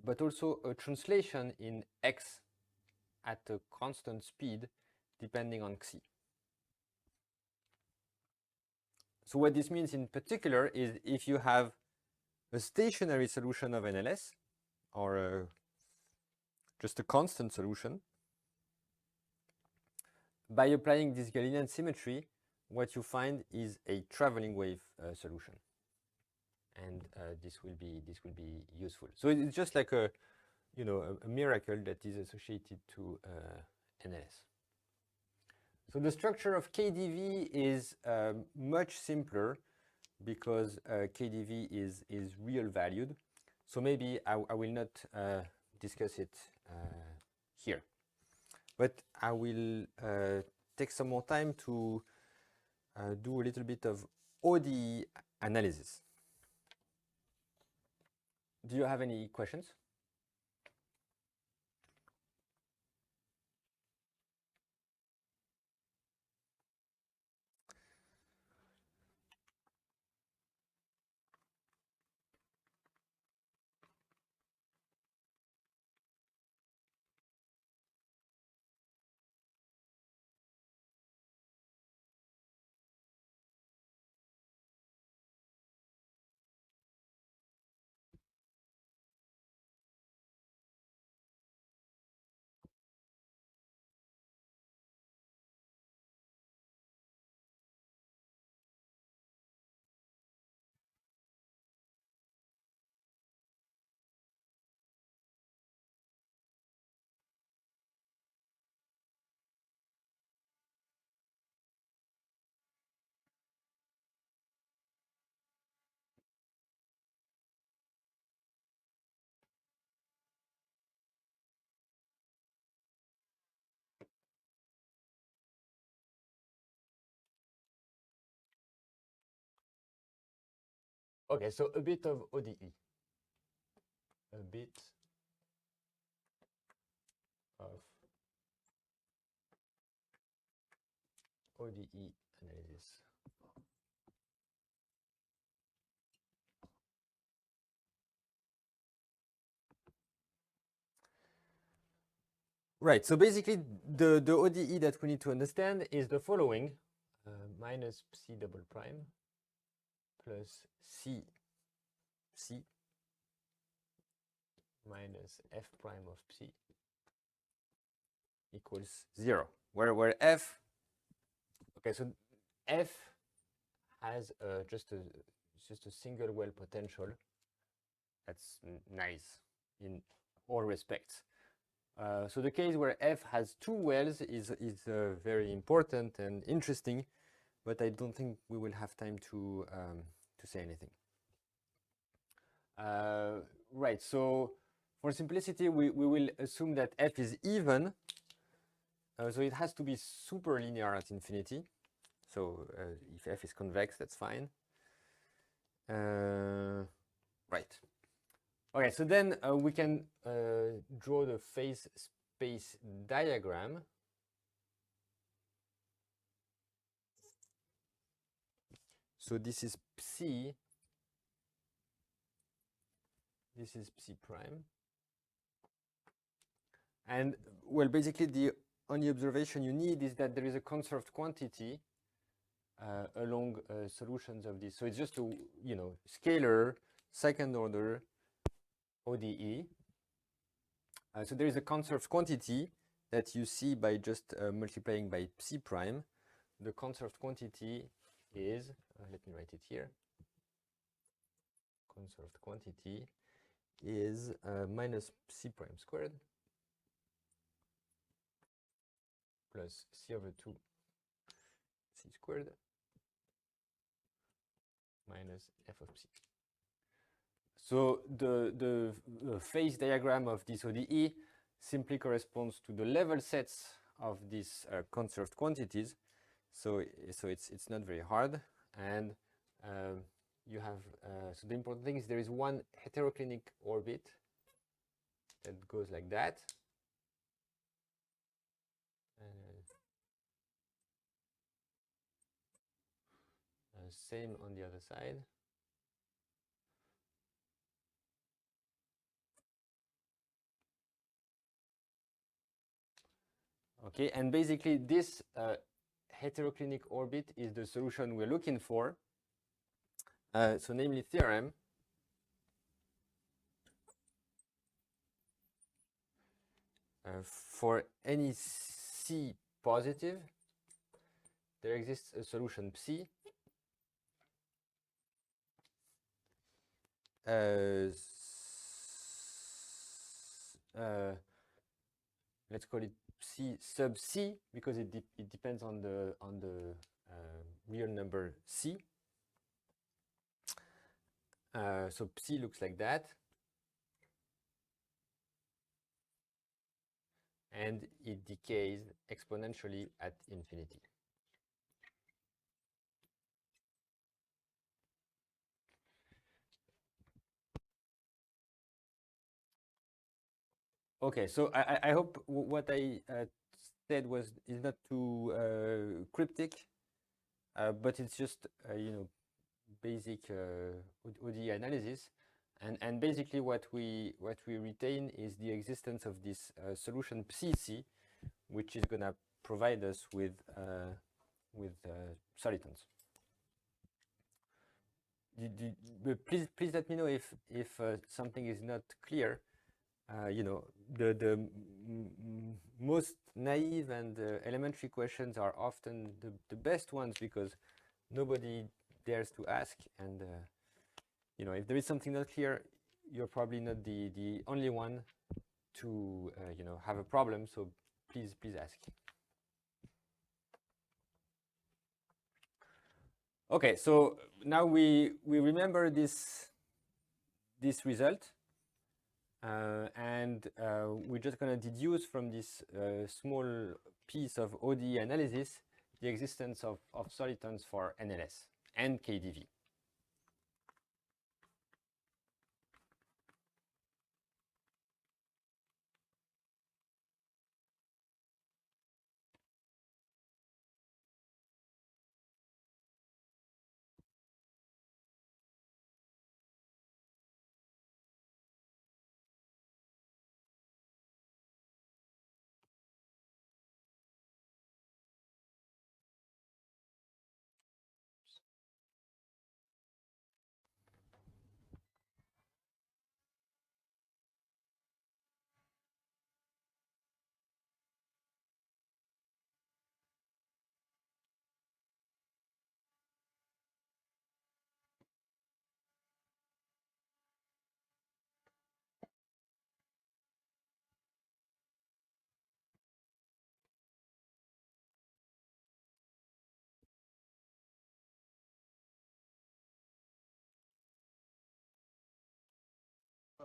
but also a translation in x at a constant speed depending on xi. So what this means in particular is if you have a stationary solution of NLS, or just a constant solution, by applying this Galilean symmetry, what you find is a traveling wave solution, and this will be useful. So it's just like a miracle that is associated to NLS. So the structure of KdV is much simpler because KdV is real valued. So maybe I will not discuss it here, but I will take some more time to do a little bit of ODE analysis. Do you have any questions? Okay, so a bit of ODE. A bit of ODE analysis. Right, so basically the ODE that we need to understand is the following. Minus psi double prime plus c minus f prime of psi equals 0, where f, okay, so f has just a single well potential. That's nice in all respects. So the case where f has two wells is very important and interesting, but I don't think we will have time to say anything. Right, so for simplicity, we will assume that f is even. So it has to be super linear at infinity. So if f is convex, that's fine. Right. Okay, so then we can draw the phase space diagram. So this is psi. This is psi prime. And well, basically the only observation you need is that there is a conserved quantity along solutions of this. So it's just a, you know, scalar second order ODE. So there is a conserved quantity that you see by just multiplying by psi prime. The conserved quantity is, let me write it here. Conserved quantity is minus psi prime squared plus c over 2 c squared minus f of psi. So the phase diagram of this ODE simply corresponds to the level sets of these conserved quantities. So it's not very hard, and you have so the important thing is there is one heteroclinic orbit that goes like that. Same on the other side. Okay, and basically this heteroclinic orbit is the solution we're looking for. So namely theorem for any C positive, there exists a solution psi let's call it psi sub C because it depends on the real number C. So psi looks like that, and it decays exponentially at infinity. Okay, so I hope what I said is not too cryptic, but it's just you know, basic ODE analysis, and basically what we retain is the existence of this solution psi, which is gonna provide us with solitons. Please let me know if something is not clear. You know, the most naive and elementary questions are often the best ones because nobody dares to ask, and you know, if there is something not clear, you're probably not the only one to you know, have a problem. So please ask. Okay, so now we remember this result. And we're just going to deduce from this small piece of ODE analysis the existence of solitons for NLS and KDV.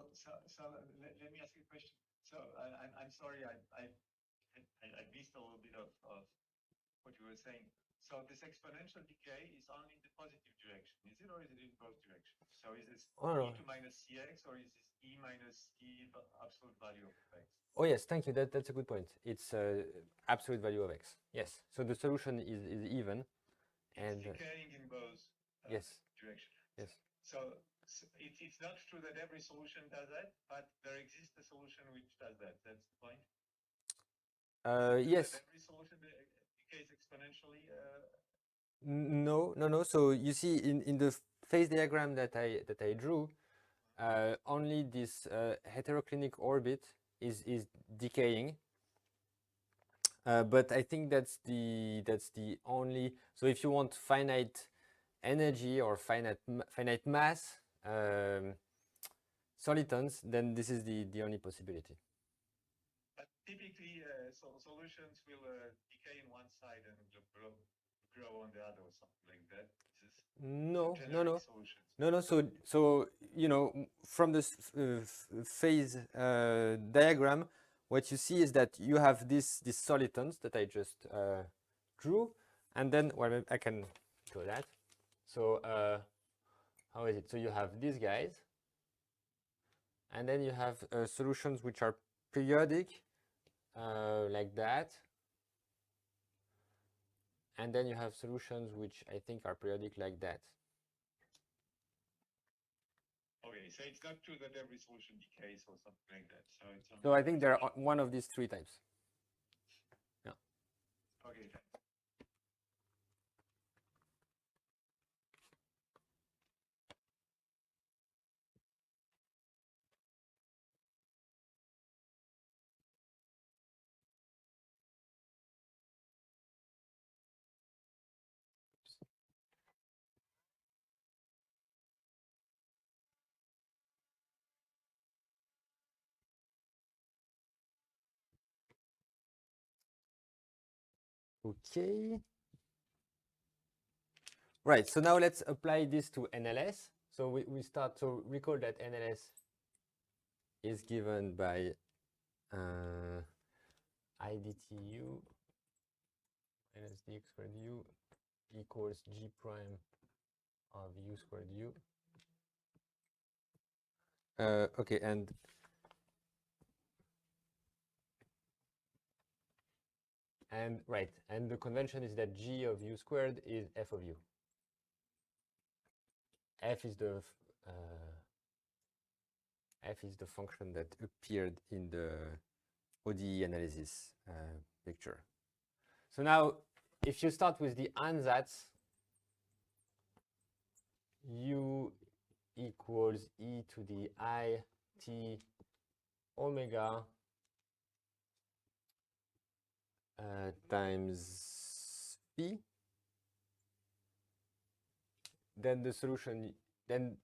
let me ask you a question. So I'm sorry, I missed a little bit of what you were saying. So this exponential decay is only in the positive direction, is it, or is it in both directions? So is this e to minus cx, or is this e minus t absolute value of x? Oh yes, thank you. That's a good point. It's absolute value of x. Yes. So the solution is even, and decaying in both yes, directions. yes. So it's not true that every solution does that, but there exists a solution which does that. That's the point. Yes. Every solution decays exponentially. No. So you see, in the phase diagram that I drew, only this heteroclinic orbit is decaying. But I think that's the only. So if you want finite energy or finite mass solitons, then this is the only possibility. But typically, solutions will decay in one side and grow on the other, or something like that. No. Solutions. No. So from this phase diagram, what you see is that you have these solitons that I just drew, and then I can show that. So how is it? So you have these guys, and then you have solutions which are periodic, like that, and then you have solutions which I think are periodic like that. Okay, so it's not true that every solution decays or something like that. So I think there are one of these three types. Yeah. Okay. Thanks. Okay. Right, so now let's apply this to NLS. So we start to recall that NLS is given by I dtu minus dx squared u equals g prime of u squared u. Okay, and right, and the convention is that g of u squared is f of u. F is the function that appeared in the ODE analysis picture. So now, if you start with the ansatz, u equals e to the I t omega times phi, then the solution, then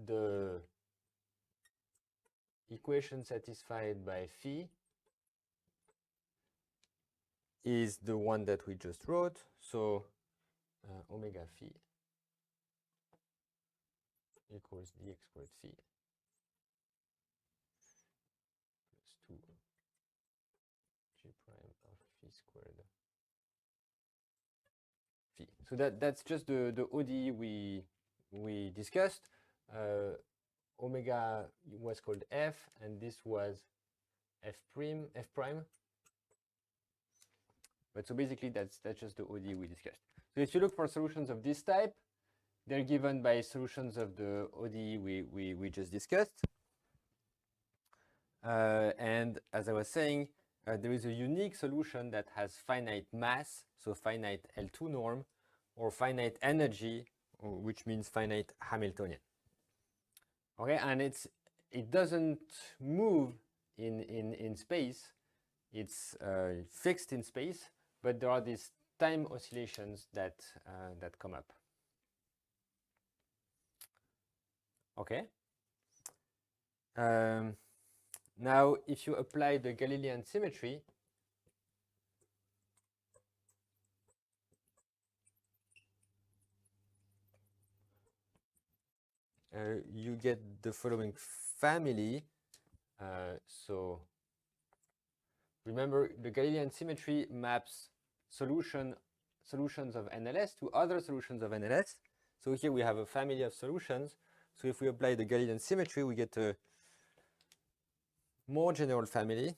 the equation satisfied by phi is the one that we just wrote. So omega phi equals dx squared phi plus 2 g prime of phi squared phi. So that's just the ODE we discussed. Omega was called f, and this was f prime. But so basically that's just the ODE we discussed. So if you look for solutions of this type, they're given by solutions of the ODE we just discussed. And as I was saying, there is a unique solution that has finite mass, so finite L2 norm, or finite energy, which means finite Hamiltonian. Okay, and it doesn't move in space. It's fixed in space, but there are these time oscillations that come up. Okay. Now, if you apply the Galilean symmetry, you get the following family. So remember, the Galilean symmetry maps solutions of NLS to other solutions of NLS. So here we have a family of solutions. So if we apply the Galilean symmetry, we get a more general family.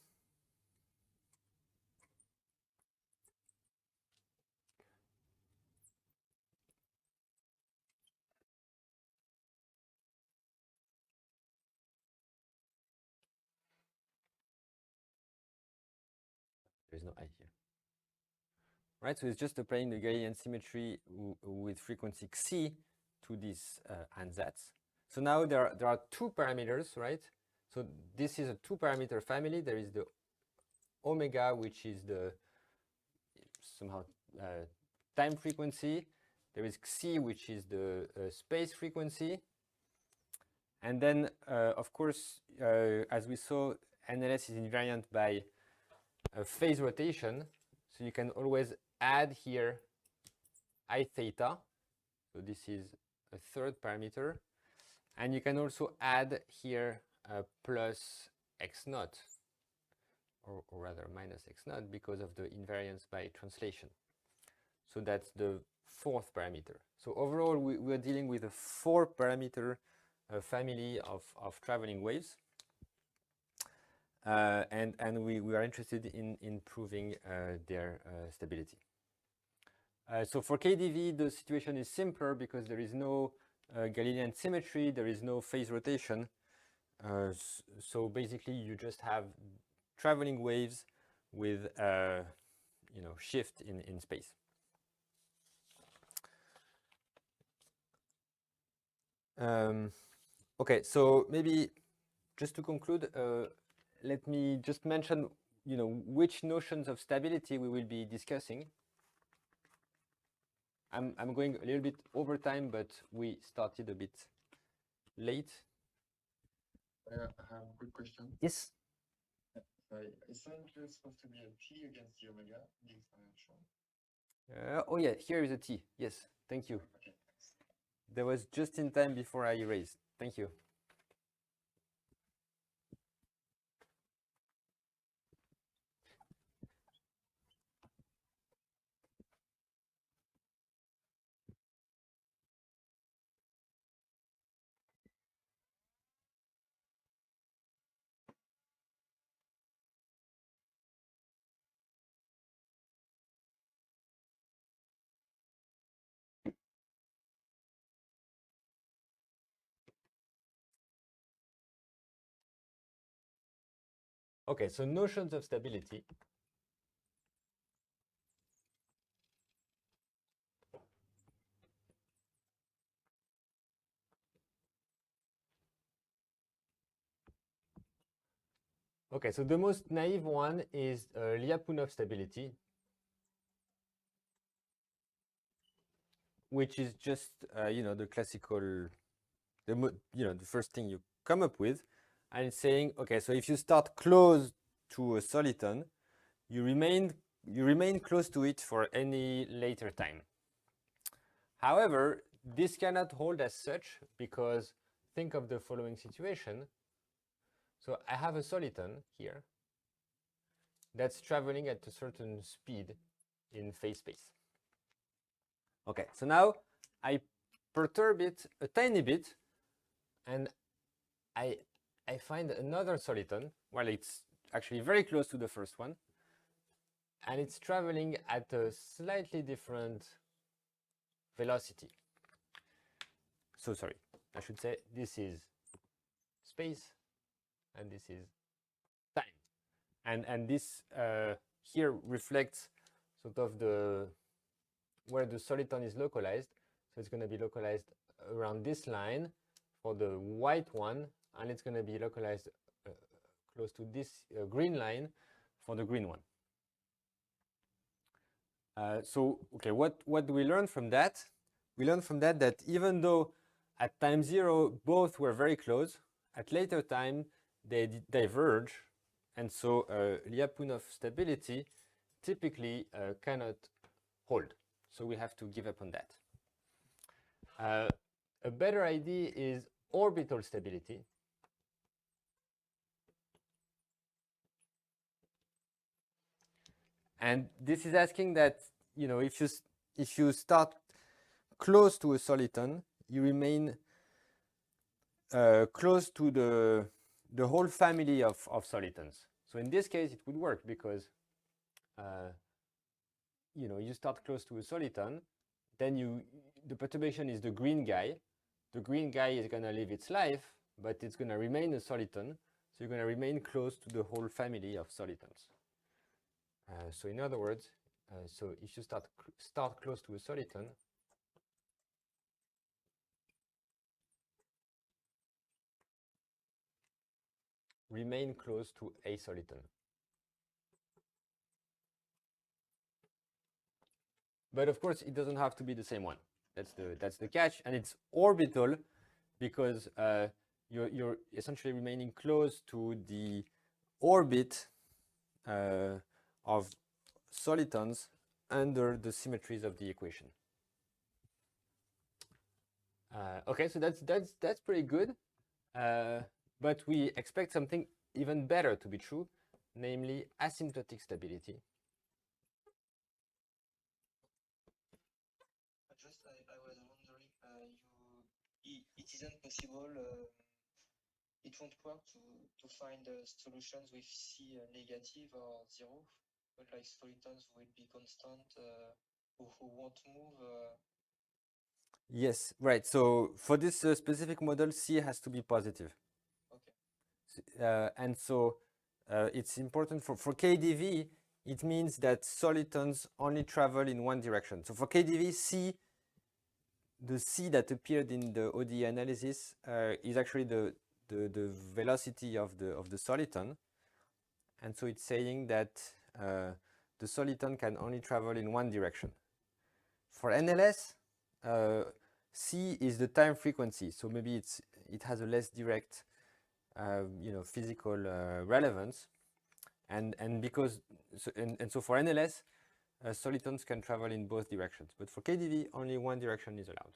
There's no I here. Right, so it's just applying the Galilean symmetry with frequency xi to these ansatz. So now there are two parameters, right? So this is a two-parameter family. There is the omega, which is the somehow time frequency. There is xi, which is the space frequency. And then, of course, as we saw, NLS is invariant by phase rotation. So you can always add here I theta. So this is a third parameter. And you can also add here plus x naught, or rather minus x naught, because of the invariance by translation. So that's the fourth parameter. So overall, we're dealing with a 4-parameter family of traveling waves. And we are interested in proving their stability. So for KDV, the situation is simpler because there is no Galilean symmetry, there is no phase rotation. So basically, you just have traveling waves with shift in space. Okay, so maybe just to conclude, let me just mention, which notions of stability we will be discussing. I'm going a little bit over time, but we started a bit late. I have a quick question. Yes. Isn't there supposed to be a T against the omega in the exponential? Oh yeah, here is a T. Yes, thank you. Okay, thanks. That was just in time before I erased. Thank you. Okay, so notions of stability. Okay, so the most naive one is Lyapunov stability, which is just the classical, the first thing you come up with, and it's saying, okay, so if you start close to a soliton, you remain close to it for any later time. However, this cannot hold as such, because think of the following situation. So I have a soliton here that's traveling at a certain speed in phase space. Okay, so now I perturb it a tiny bit, and I find another soliton. Well, it's actually very close to the first one, and it's traveling at a slightly different velocity. So sorry, I should say this is space, and this is time. And this here reflects sort of where the soliton is localized. So it's going to be localized around this line for the white one, and it's going to be localized close to this green line for the green one. So, okay, what do we learn from that? We learn from that even though at time 0 both were very close, at later time they diverge, and so Lyapunov stability typically cannot hold. So we have to give up on that. A better idea is orbital stability. And this is asking that, you know, if you start close to a soliton, you remain close to the whole family of solitons. So in this case, it would work because you know, you start close to a soliton, then the perturbation is the green guy. The green guy is going to live its life, but it's going to remain a soliton. So you're going to remain close to the whole family of solitons. So in other words, so if you start close to a soliton, remain close to a soliton. But of course, it doesn't have to be the same one. That's the catch, and it's orbital because you're essentially remaining close to the orbit of solitons under the symmetries of the equation. Okay, so that's pretty good, but we expect something even better to be true, namely asymptotic stability. I was wondering, it isn't possible, it won't work to find solutions with C negative or 0, but like solitons will be constant, who won't move. Yes, right. So for this specific model, C has to be positive. Okay. And so it's important for KDV, it means that solitons only travel in one direction. So for KDV, C, the C that appeared in the ODE analysis is actually the velocity of the soliton. And so it's saying that the soliton can only travel in one direction. For NLS, C is the time frequency, so maybe it has a less direct, you know, physical relevance, and because so for NLS, solitons can travel in both directions, but for KDV, only one direction is allowed.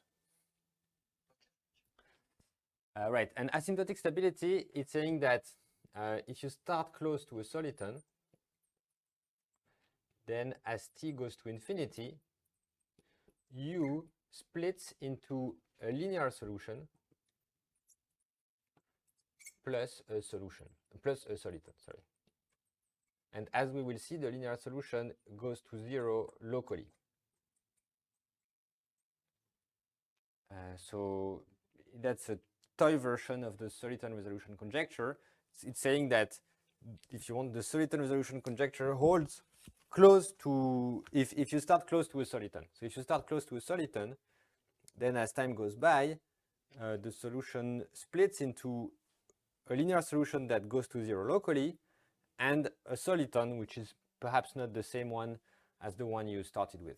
Right, and asymptotic stability, it's saying that if you start close to a soliton, then as t goes to infinity, U splits into a linear solution plus a soliton, sorry. And as we will see, the linear solution goes to 0 locally. So that's a toy version of the Soliton resolution conjecture. It's saying that if you want, the Soliton resolution conjecture holds close to, if you start close to a soliton. So if you start close to a soliton, then as time goes by, the solution splits into a linear solution that goes to 0 locally and a soliton, which is perhaps not the same one as the one you started with.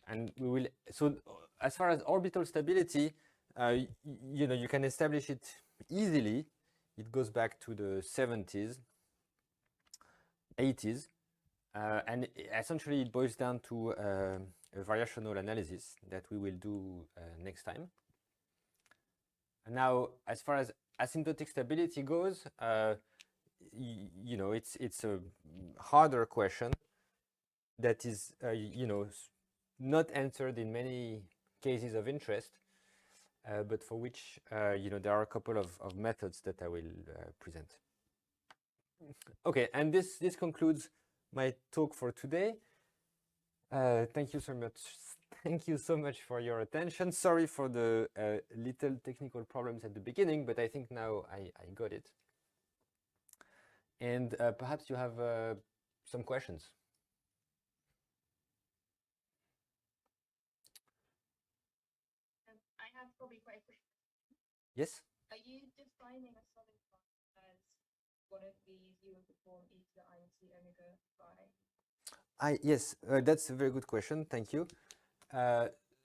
And we will, so as far as orbital stability, you know, you can establish it easily. It goes back to the 70s, 80s, and essentially it boils down to a variational analysis that we will do next time. And now, as far as asymptotic stability goes, you know, it's a harder question that is, you know, not answered in many cases of interest, but for which, you know, there are a couple of methods that I will present. Okay, and this concludes my talk for today. Thank you so much. Thank you so much for your attention. Sorry for the little technical problems at the beginning, but I think now I got it. And perhaps you have some questions. I have probably quite a quick. Yes? Are you defining a Soliton as one of these you would perform e to the I t omega phi? Yes, that's a very good question. Thank you.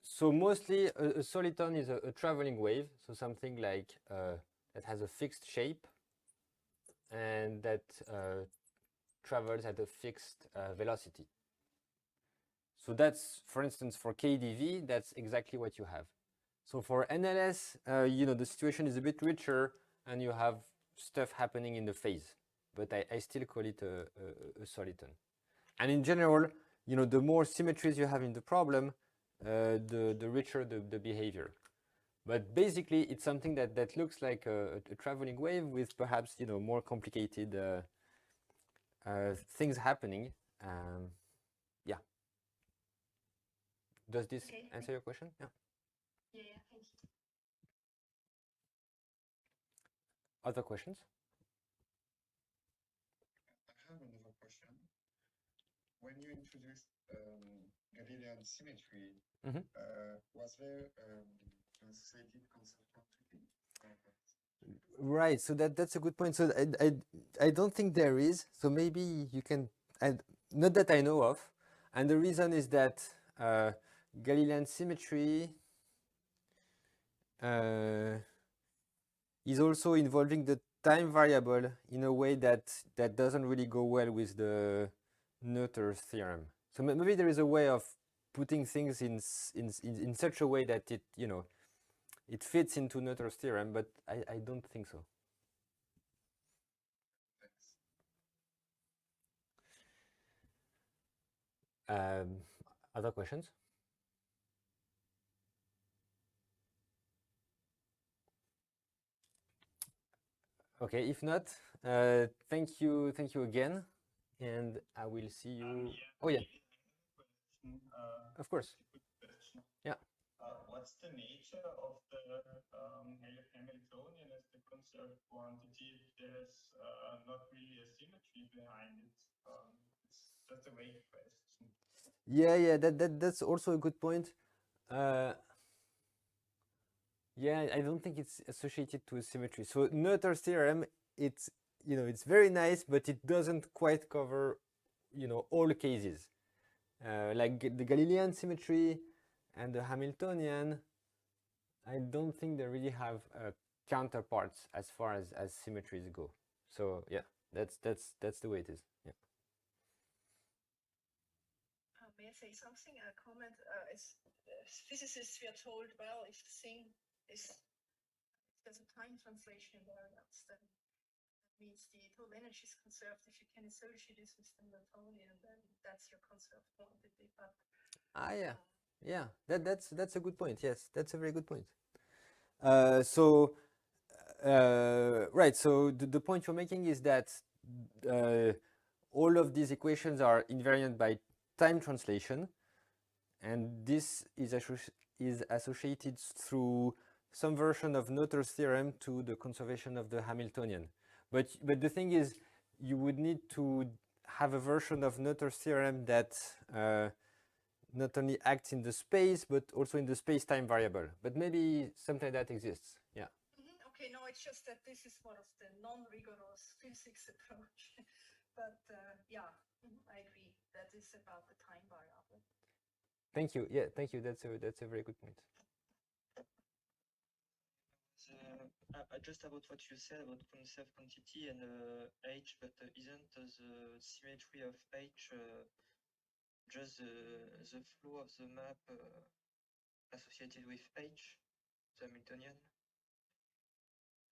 So mostly a soliton is a traveling wave, so something like that has a fixed shape and that travels at a fixed velocity. So that's, for instance, for KDV, that's exactly what you have. So for NLS, you know, the situation is a bit richer and you have stuff happening in the phase. but I still call it a soliton. And in general, you know, the more symmetries you have in the problem, the richer the behavior. But basically, it's something that looks like a traveling wave with perhaps, you know, more complicated things happening. Yeah. Does this answer your question? Yeah. Yeah, thank you. Other questions? I have another question. When you introduced Galilean symmetry, was there an associated concept quantity? Right, so that's a good point. So I don't think there is. So maybe you can, not that I know of. And the reason is that Galilean symmetry is also involving the time variable in a way that doesn't really go well with the Noether's theorem. So maybe there is a way of putting things in such a way that it, you know, it fits into Noether's theorem, but I don't think so. Other questions? Okay, if not, thank you again, and I will see you. Oh yeah. Of course. Yeah. What's the nature of the Hamiltonian as the conserved quantity if there's not really a symmetry behind it? It's just a vague question. Yeah, that's also a good point. Yeah, I don't think it's associated to a symmetry. So Noether's theorem, it's, you know, it's very nice, but it doesn't quite cover, you know, all cases. Like the Galilean symmetry and the Hamiltonian, I don't think they really have counterparts as far as symmetries go. So yeah, that's the way it is. Yeah. May I say something? A comment. As physicists, we are told, well, if the thing is, if there's a time translation invariance, then that means the total energy is conserved. If you can associate this with the Hamiltonian, then that's your conserved quantity. But yeah, that's a good point. Yes, that's a very good point. Right. So the point you're making is that all of these equations are invariant by time translation, and this is associated through some version of Noether's theorem to the conservation of the Hamiltonian. But the thing is, you would need to have a version of Noether's theorem that not only acts in the space, but also in the space-time variable. But maybe something that exists. Yeah. Okay, no, it's just that this is one of the non-rigorous physics approach. But yeah, I agree. That is about the time variable. Thank you. Yeah, thank you. That's a very good point. Just about what you said about conserved quantity and H, but isn't the symmetry of H just the flow of the map associated with H, the Hamiltonian?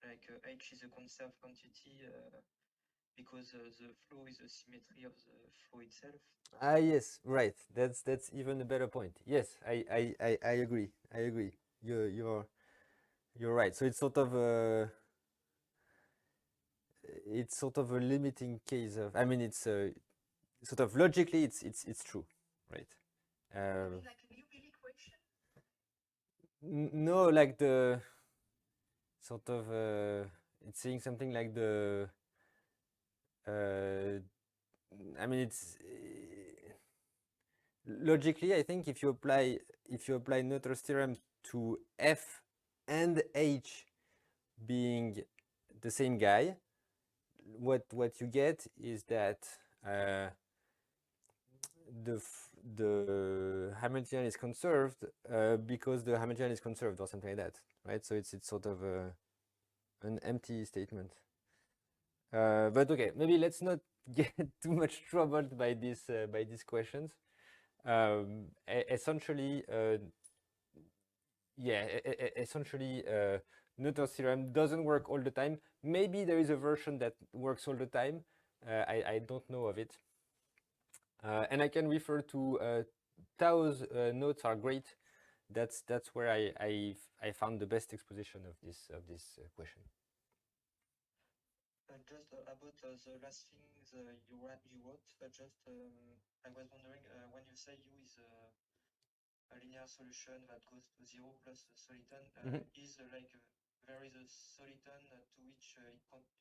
Like H is a conserved quantity because the flow is the symmetry of the flow itself. Ah, yes, right. That's even a better point. Yes, I agree. I agree. You're right. So it's sort of a limiting case of. I mean, it's sort of logically it's true, right? Like a Liouville equation? No, like the sort of it's saying something like the. I mean, it's logically. I think if you apply Noether's theorem to F and H being the same guy, what you get is that the Hamiltonian is conserved because the Hamiltonian is conserved or something like that, right? So it's sort of an empty statement. But okay, maybe let's not get too much troubled by these questions. Essentially, Noether's theorem doesn't work all the time. Maybe there is a version that works all the time, I don't know of it. And I can refer to Tao's notes are great. That's where I found the best exposition of this question. Just about the last things you wrote, I was wondering when you say U is a linear solution that goes to 0 plus a soliton, is like there is a soliton to which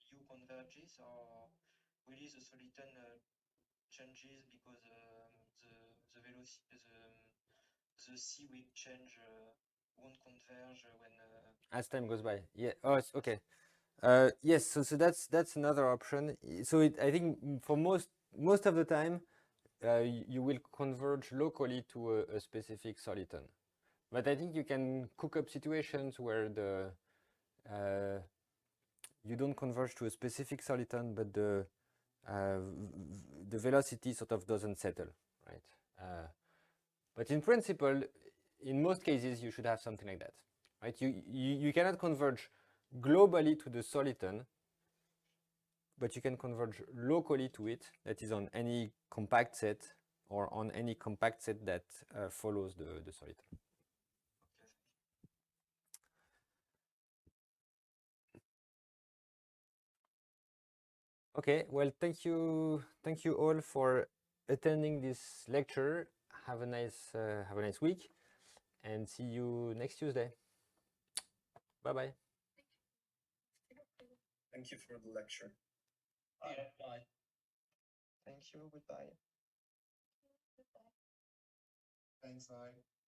U converges, or really the soliton changes because the velocity, the C will change, won't converge when as time goes by. Yeah. Oh, it's okay. Yes. So that's another option. So I think for most of the time, you will converge locally to a specific soliton. But I think you can cook up situations where you don't converge to a specific soliton, but the velocity sort of doesn't settle, right? But in principle, in most cases, you should have something like that, right? You cannot converge globally to the soliton, but you can converge locally to it, that is on any compact set or on any compact set that follows the soliton. Okay, well, thank you all for attending this lecture. Have a nice week, and see you next Tuesday. Bye-bye. Thank you for the lecture. Bye. thank you, goodbye. Thanks, bye.